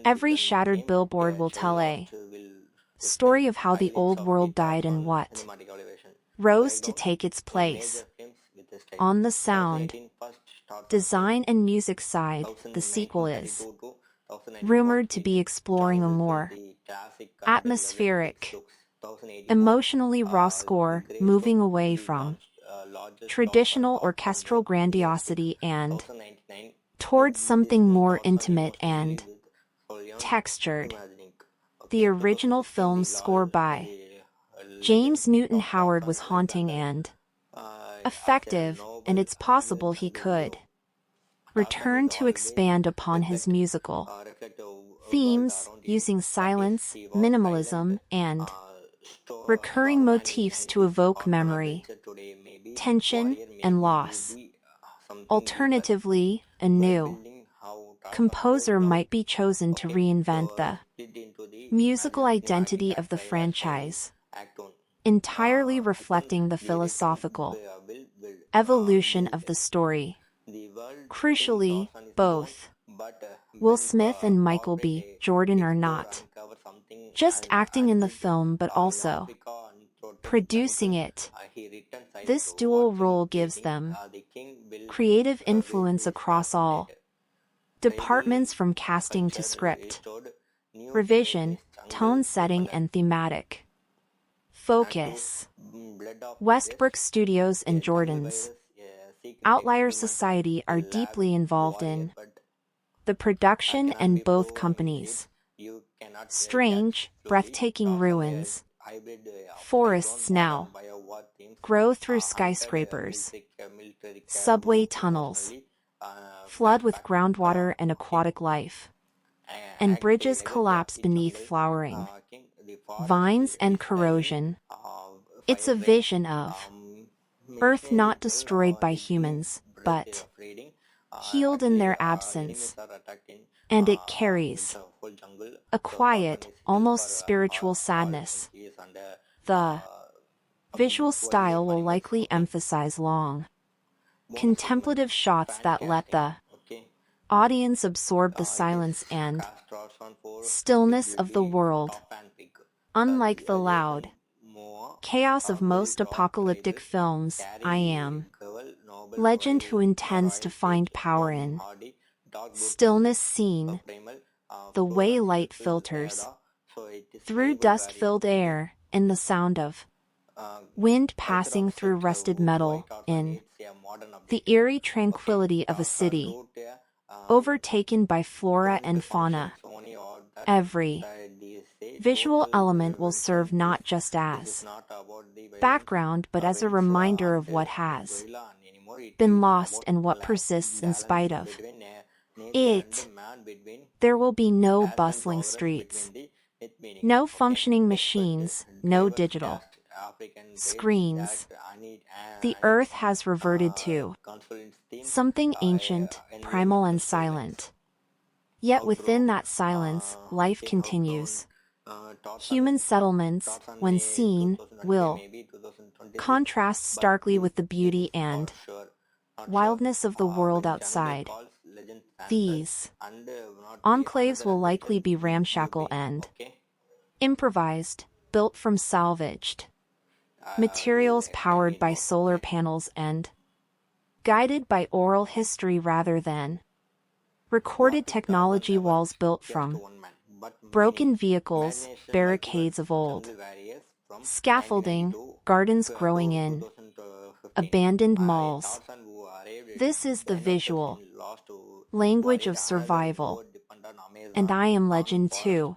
every shattered billboard will tell a story of how the old world died and what rose to take its place. On the sound, design and music side, the sequel is rumored to be exploring a more atmospheric, emotionally raw score, moving away from traditional orchestral grandiosity and towards something more intimate and textured. The original film's score by James Newton Howard was haunting and effective, and it's possible he could return to expand upon his musical themes, using silence, minimalism, and recurring motifs to evoke memory, tension, and loss. Alternatively, a new composer might be chosen to reinvent the musical identity of the franchise, entirely reflecting the philosophical evolution of the story. Crucially, both Will Smith and Michael B. Jordan are not just acting in the film but also producing it. This dual role gives them creative influence across all departments, from casting to script revision, tone setting, and thematic focus. Westbrook Studios and Jordan's Outlier Society are deeply involved in the production, and both companies' strange, breathtaking ruins, forests now grow through skyscrapers, subway tunnels flood with groundwater and aquatic life, and bridges collapse beneath flowering vines and corrosion. It's a vision of Earth not destroyed by humans, but healed in their absence. And it carries a quiet, almost spiritual sadness. The visual style will likely emphasize long, contemplative shots that let the audience absorb the silence and stillness of the world. Unlike the loud chaos of most apocalyptic films, I Am Legend, who intends to find power in stillness seen, the way light filters through dust-filled air, in the sound of wind passing through rusted metal, in the eerie tranquility of a city overtaken by flora and fauna. Every Visual element will serve not just as background but as a reminder of what has been lost and what persists in spite of it. There will be no bustling streets, no functioning machines, no digital screens. The earth has reverted to something ancient, primal and silent. Yet within that silence, life continues. Human settlements, when seen, will contrast starkly with the beauty and wildness of the world outside. These enclaves will likely be ramshackle and improvised, built from salvaged materials, powered by solar panels and guided by oral history rather than recorded technology, walls built from broken vehicles, barricades of old scaffolding, gardens growing in abandoned malls. This is the visual language of survival. And I Am Legend 2.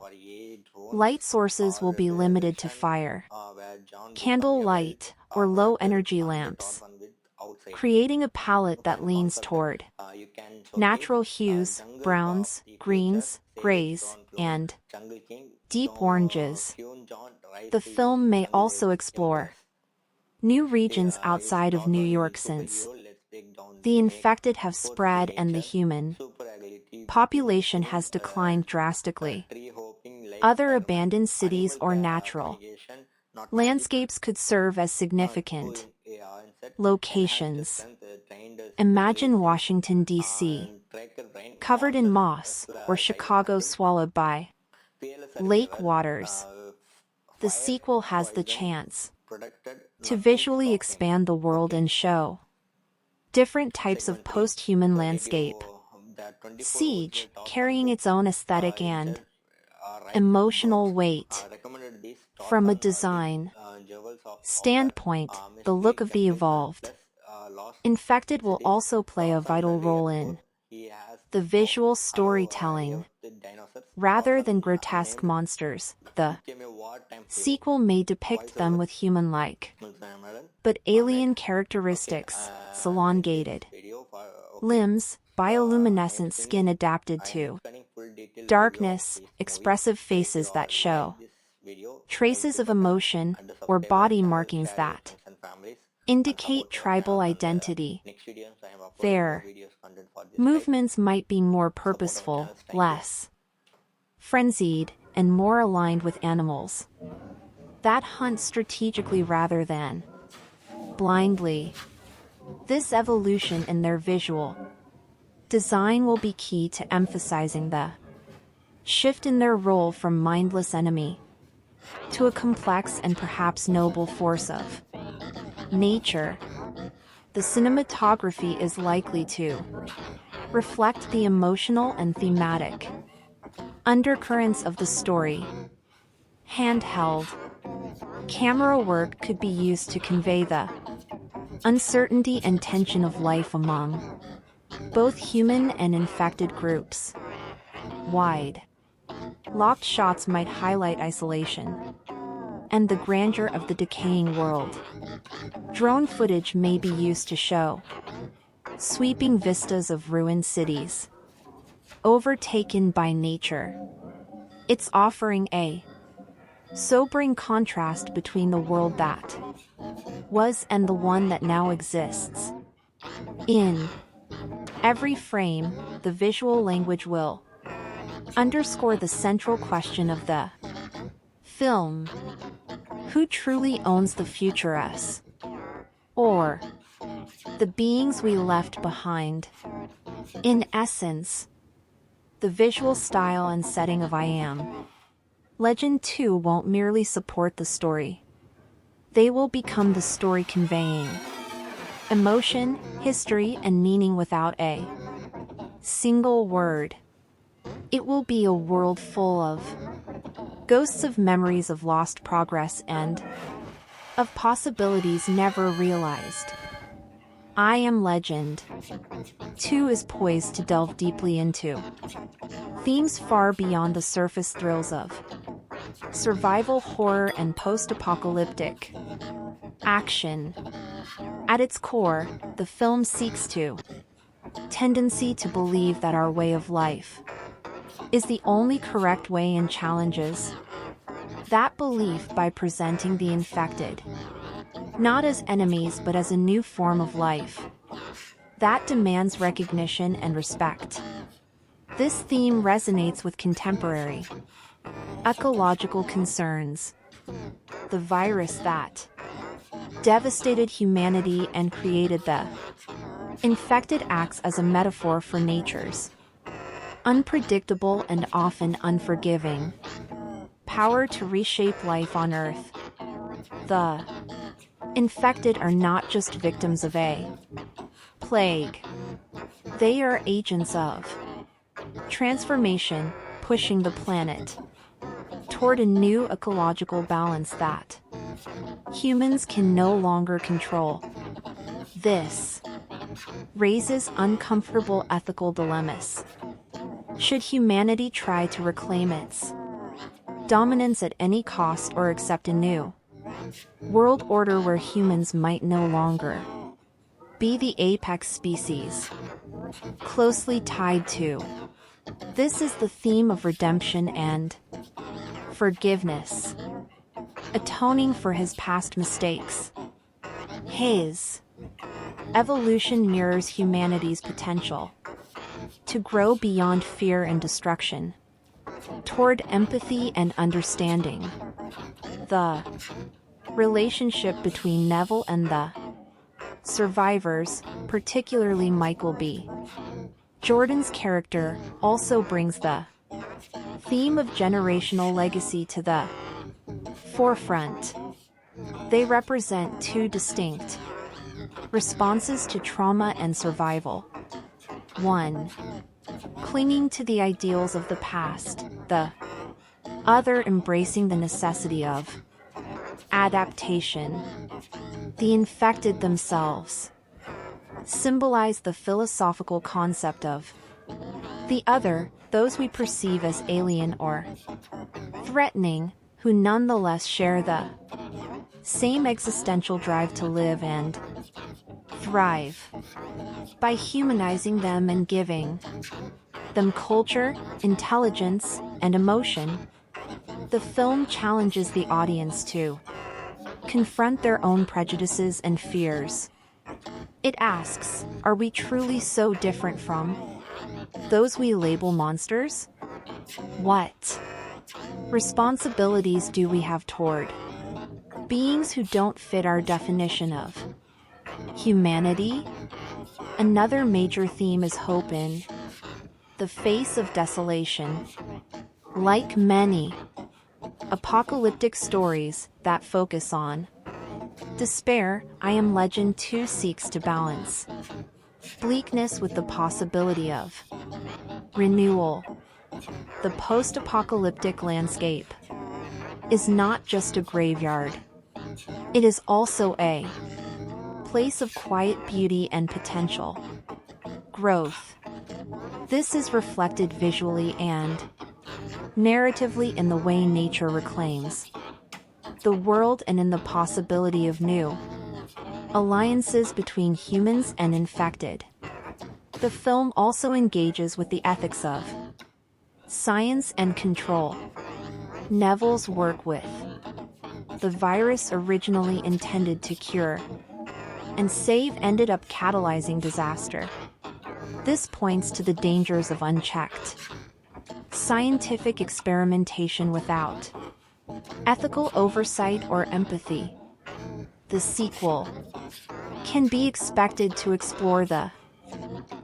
Light sources will be limited to fire, candle light, or low-energy lamps, creating a palette that leans toward natural hues, browns, greens, grays, and deep oranges. The film may also explore new regions outside of New York since the infected have spread and the human population has declined drastically. Other abandoned cities or natural landscapes could serve as significant locations. Imagine Washington, D.C., covered in moss, or Chicago swallowed by lake waters. The sequel has the chance to visually expand the world and show different types of post-human landscape. Siege, carrying its own aesthetic and emotional weight. From a design standpoint, the look of the evolved infected will also play a vital role in the visual storytelling. Rather than grotesque monsters, the sequel may depict them with human-like but alien characteristics, elongated limbs, bioluminescent skin adapted to darkness, expressive faces that show traces of emotion, or body markings that indicate tribal identity. Their movements might be more purposeful, less frenzied, and more aligned with animals that hunt strategically rather than blindly. This evolution in their visual design will be key to emphasizing the shift in their role from mindless enemy to a complex and perhaps noble force of nature. The cinematography is likely to reflect the emotional and thematic undercurrents of the story. Handheld camera work could be used to convey the uncertainty and tension of life among both human and infected groups. Wide locked shots might highlight isolation and the grandeur of the decaying world. Drone footage may be used to show sweeping vistas of ruined cities overtaken by nature. It's offering a sobering contrast between the world that was and the one that now exists. In every frame, the visual language will underscore the central question of the film: who truly owns the future, us or the beings we left behind? In essence, the visual style and setting of I Am Legend 2 won't merely support the story. They will become the story, conveying emotion, history, and meaning without a single word. It will be a world full of ghosts, of memories, of lost progress, and of possibilities never realized. I Am Legend 2 is poised to delve deeply into themes far beyond the surface thrills of survival horror and post-apocalyptic action. At its core, the film seeks to tendency to believe that our way of life is the only correct way and challenges that belief by presenting the infected not as enemies but as a new form of life that demands recognition and respect. This theme resonates with contemporary ecological concerns. The virus that devastated humanity and created the infected acts as a metaphor for nature's unpredictable and often unforgiving power to reshape life on Earth. The infected are not just victims of a plague. They are agents of transformation, pushing the planet toward a new ecological balance that humans can no longer control. This raises uncomfortable ethical dilemmas. Should humanity try to reclaim its dominance at any cost or accept a new world order where humans might no longer be the apex species closely tied to? This is the theme of redemption and forgiveness, atoning for his past mistakes. His evolution mirrors humanity's potential to grow beyond fear and destruction toward empathy and understanding. The relationship between Neville and the survivors, particularly Michael B. Jordan's character, also brings the theme of generational legacy to the forefront. They represent two distinct responses to trauma and survival. One, clinging to the ideals of the past, the other embracing the necessity of adaptation. The infected themselves symbolize the philosophical concept of the other, those we perceive as alien or threatening, who nonetheless share the same existential drive to live and thrive. By humanizing them and giving them culture, intelligence, and emotion, the film challenges the audience to confront their own prejudices and fears. It asks, are we truly so different from those we label monsters? What responsibilities do we have toward beings who don't fit our definition of humanity? Another major theme is hope in the face of desolation. Like many apocalyptic stories that focus on despair, I Am Legend 2 seeks to balance bleakness with the possibility of renewal. The post-apocalyptic landscape is not just a graveyard. It is also a place of quiet beauty and potential growth. This is reflected visually and narratively in the way nature reclaims the world and in the possibility of new alliances between humans and infected. The film also engages with the ethics of science and control. Neville's work with the virus originally intended to cure and save ended up catalyzing disaster. This points to the dangers of unchecked scientific experimentation without ethical oversight or empathy. The sequel can be expected to explore the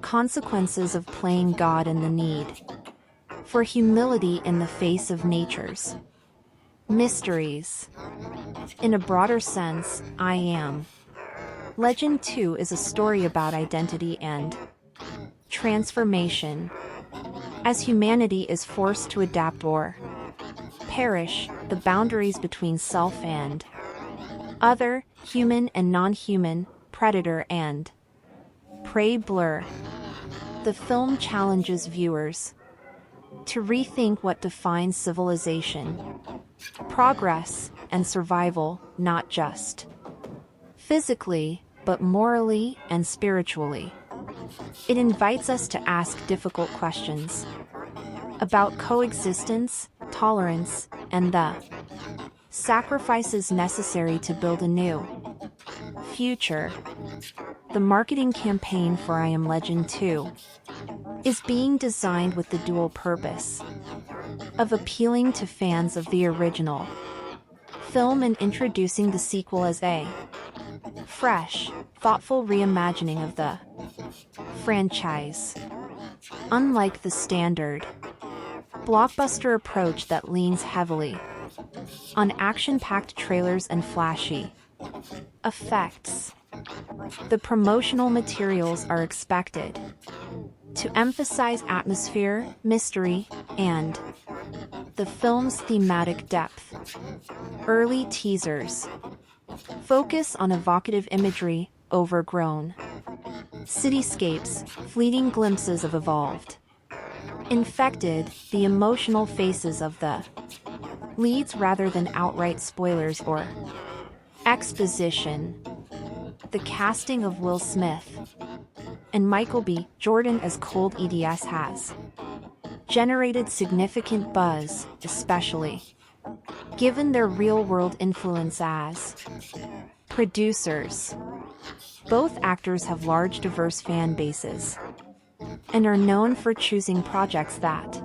consequences of playing God and the need for humility in the face of nature's mysteries. In a broader sense, I Am Legend 2 is a story about identity and transformation. As humanity is forced to adapt or perish, the boundaries between self and other, human and non-human, predator and prey blur. The film challenges viewers to rethink what defines civilization, progress, and survival, not just physically, but morally and spiritually. It invites us to ask difficult questions about coexistence, tolerance, and the sacrifices necessary to build a new future. The marketing campaign for I Am Legend 2 is being designed with the dual purpose of appealing to fans of the original film and introducing the sequel as a fresh, thoughtful reimagining of the franchise. Unlike the standard blockbuster approach that leans heavily on action-packed trailers and flashy effects, the promotional materials are expected to emphasize atmosphere, mystery, and the film's thematic depth. Early teasers focus on evocative imagery, overgrown cityscapes, fleeting glimpses of evolved, infected, the emotional faces of the leads rather than outright spoilers or exposition. The casting of Will Smith and Michael B. Jordan as Cold EDS has generated significant buzz, especially given their real-world influence as producers. Both actors have large, diverse fan bases and are known for choosing projects that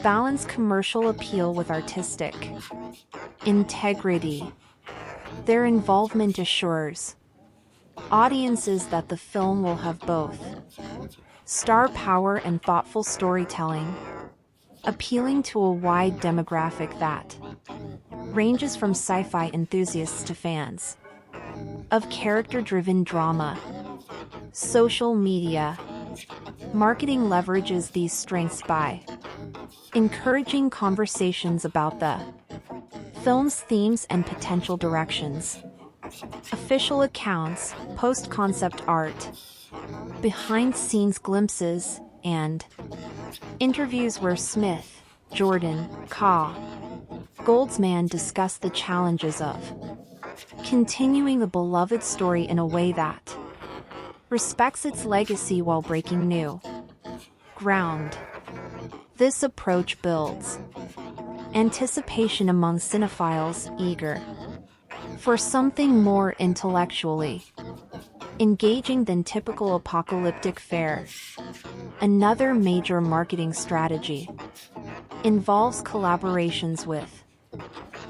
balance commercial appeal with artistic integrity. Their involvement assures audiences that the film will have both star power and thoughtful storytelling, appealing to a wide demographic that ranges from sci-fi enthusiasts to fans of character-driven drama. Social media marketing leverages these strengths by encouraging conversations about the film's themes and potential directions. Official accounts, post-concept art, behind-scenes glimpses, and interviews where Smith, Jordan, Goldsman discuss the challenges of continuing the beloved story in a way that respects its legacy while breaking new ground. This approach builds anticipation among cinephiles eager for something more intellectually engaging than typical apocalyptic fare. Another major marketing strategy involves collaborations with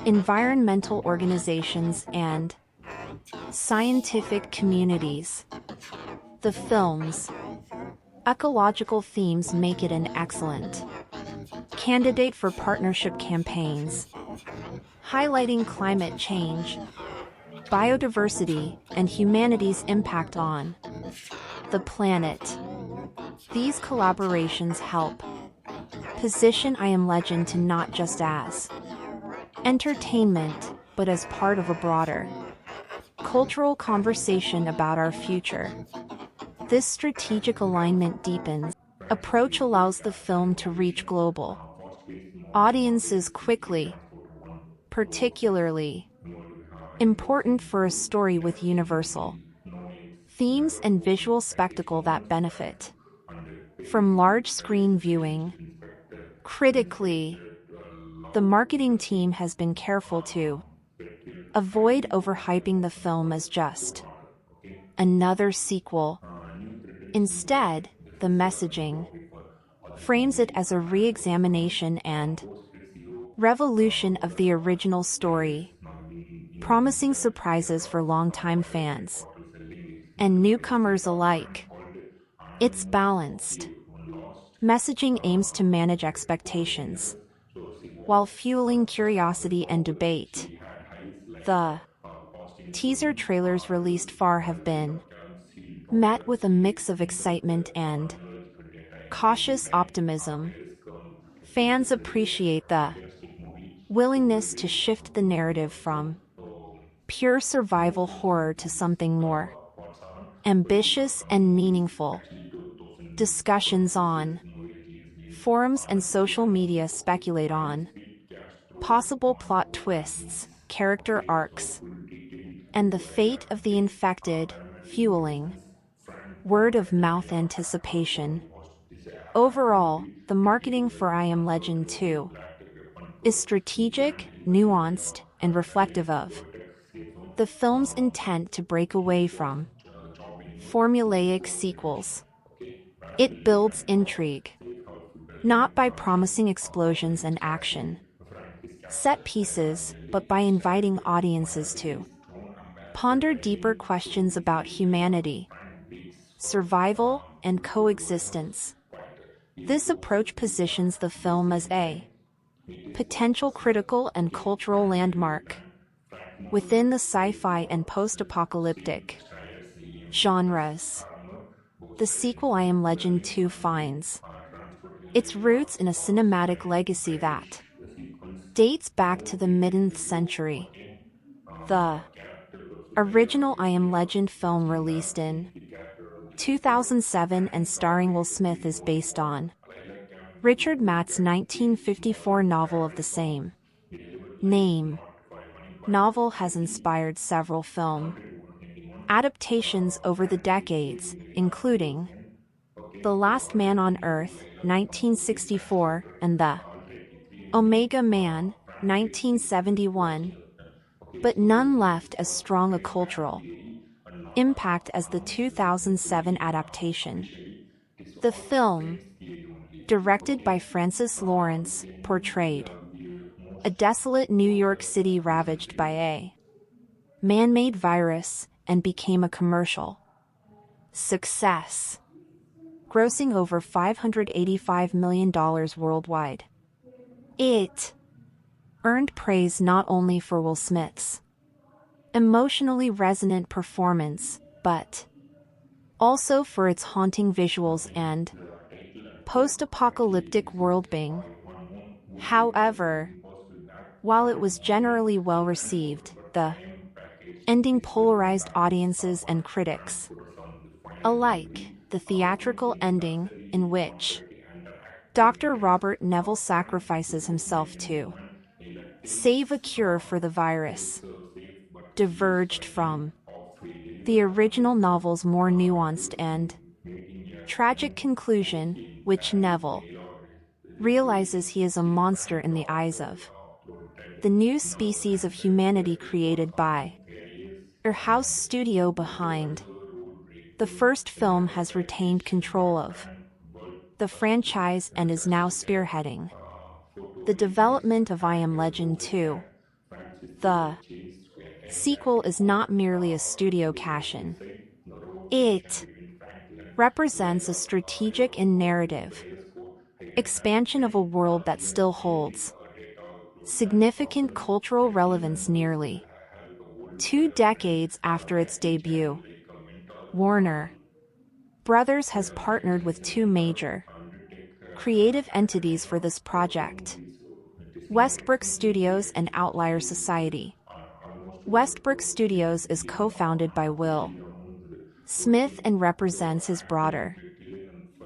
environmental organizations and scientific communities. The film's ecological themes make it an excellent candidate for partnership campaigns, highlighting climate change, biodiversity, and humanity's impact on the planet. These collaborations help position I Am Legend to not just as entertainment, but as part of a broader cultural conversation about our future. This strategic alignment deepens. Approach allows the film to reach global audiences quickly, particularly important for a story with universal themes and visual spectacle that benefit from large-screen viewing. Critically, the marketing team has been careful to avoid overhyping the film as just another sequel. Instead, the messaging frames it as a re-examination and revolution of the original story, promising surprises for longtime fans and newcomers alike. It's balanced. Messaging aims to manage expectations while fueling curiosity and debate. The teaser trailers released far have been met with a mix of excitement and cautious optimism. Fans appreciate the willingness to shift the narrative from pure survival horror to something more ambitious and meaningful. Discussions on Forums and social media speculate on possible plot twists, character arcs, and the fate of the infected, fueling word-of-mouth anticipation. Overall, the marketing for I Am Legend 2 is strategic, nuanced, and reflective of the film's intent to break away from formulaic sequels. It builds intrigue, not by promising explosions and action set pieces, but by inviting audiences to ponder deeper questions about humanity, survival, and coexistence. This approach positions the film as a potential critical and cultural landmark within the sci-fi and post-apocalyptic genres. The sequel I Am Legend 2 finds its roots in a cinematic legacy that dates back to the mid-9th century. The original I Am Legend film released in 2007 and starring Will Smith is based on Richard Matt's 1954 novel of the same name. Novel has inspired several film adaptations over the decades, including The Last Man on Earth, 1964, and The Omega Man, 1971, but none left as strong a cultural impact as the 2007 adaptation. The film, directed by Francis Lawrence, portrayed a desolate New York City ravaged by a man-made virus and became a commercial success, grossing over $585 million worldwide. It earned praise not only for Will Smith's emotionally resonant performance, but also for its haunting visuals and post-apocalyptic worldbuilding. However, while it was generally well received, the ending polarized audiences and critics alike. The theatrical ending, in which Dr. Robert Neville sacrifices himself to save a cure for the virus, diverged from the original novel's more nuanced and tragic conclusion, which Neville realizes he is a monster in the eyes of the new species of humanity created by our house studio behind the first film has retained control of the franchise and is now spearheading the development of I Am Legend 2. The sequel is not merely a studio cash-in. It represents a strategic and narrative expansion of a world that still holds significant cultural relevance nearly 2 decades after its debut. Warner Brothers has partnered with 2 major creative entities for this project: Westbrook Studios and Outlier Society. Westbrook Studios is co-founded by Will Smith and represents his broader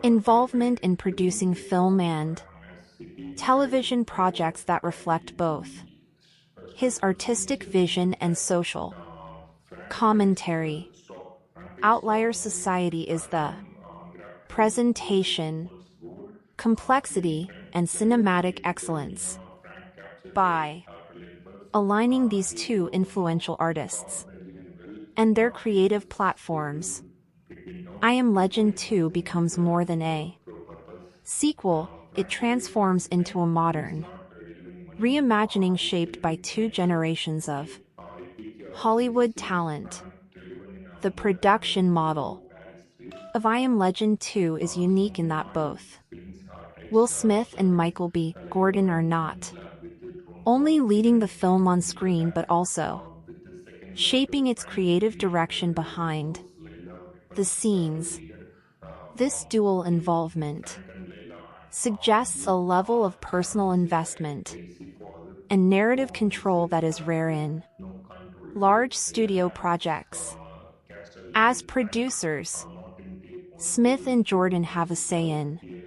involvement in producing film and television projects that reflect both his artistic vision and social commentary. Outlier Society is the presentation, complexity, and cinematic excellence. By aligning these 2 influential artists and their creative platforms, I Am Legend 2 becomes more than a sequel. It transforms into a modern reimagining shaped by 2 generations of Hollywood talent. The production model of I Am Legend 2 is unique in that both Will Smith and Michael B. Jordan are not only leading the film on screen but also shaping its creative direction behind the scenes. This dual involvement suggests a level of personal investment and narrative control that is rare in large studio projects. As producers, Smith and Jordan have a say in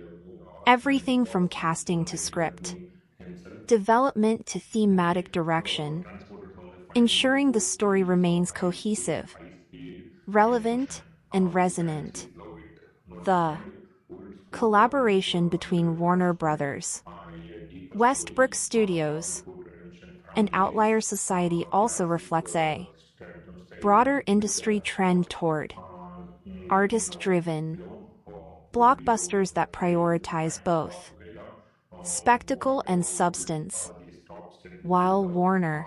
Everything from casting to script, development to thematic direction, ensuring the story remains cohesive, relevant, and resonant. The collaboration between Warner Brothers, Westbrook Studios, and Outlier Society also reflects a broader industry trend toward artist-driven blockbusters that prioritize both spectacle and substance, while Warner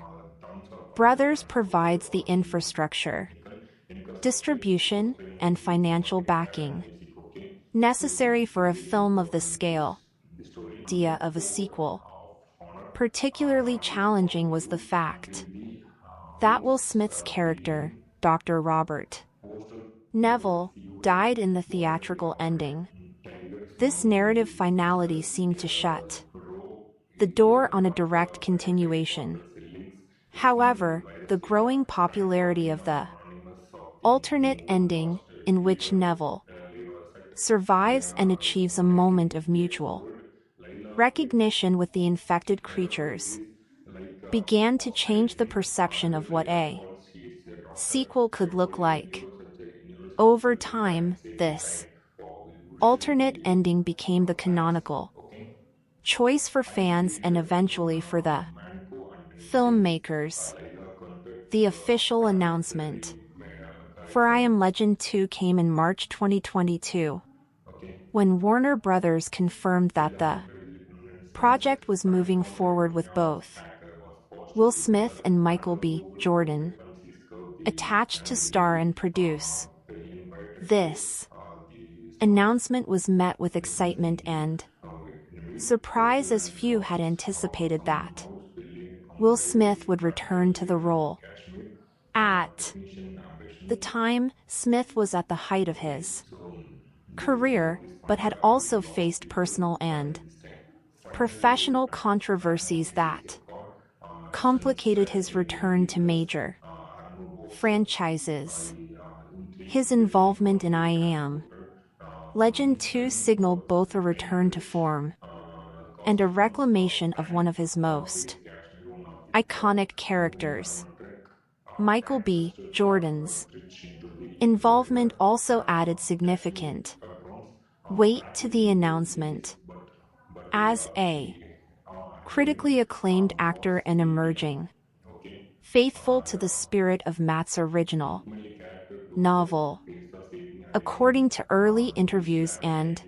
Brothers provides the infrastructure, distribution, and financial backing necessary for a film of this scale. The idea of a sequel. Particularly challenging was the fact that Will Smith's character, Dr. Robert Neville, died in the theatrical ending. This narrative finality seemed to shut the door on a direct continuation. However, the growing popularity of the alternate ending, in which Neville survives and achieves a moment of mutual recognition with the infected creatures, began to change the perception of what a sequel could look like. Over time, this alternate ending became the canonical choice for fans and eventually for the filmmakers. The official announcement for I Am Legend 2 came in March 2022, when Warner Brothers confirmed that the project was moving forward with both Will Smith and Michael B. Jordan attached to star and produce. This announcement was met with excitement and surprise, as few had anticipated that Will Smith would return to the role. At the time, Smith was at the height of his career, but had also faced personal and professional controversies that complicated his return to major franchises. His involvement in I Am Legend 2 signaled both a return to form and a reclamation of one of his most iconic characters. Michael B. Jordan's involvement also added significant weight to the announcement. As a critically acclaimed actor and emerging faithful to the spirit of Matt's original novel, according to early interviews and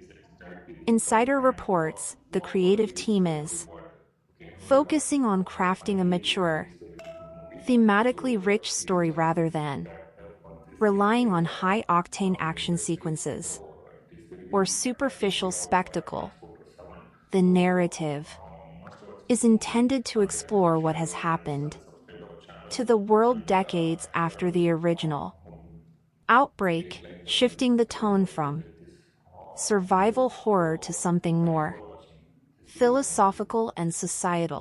insider reports, the creative team is focusing on crafting a mature, thematically rich story rather than relying on high-octane action sequences or superficial spectacle. The narrative is intended to explore what has happened to the world decades after the original outbreak, shifting the tone from survival horror to something more philosophical and societal.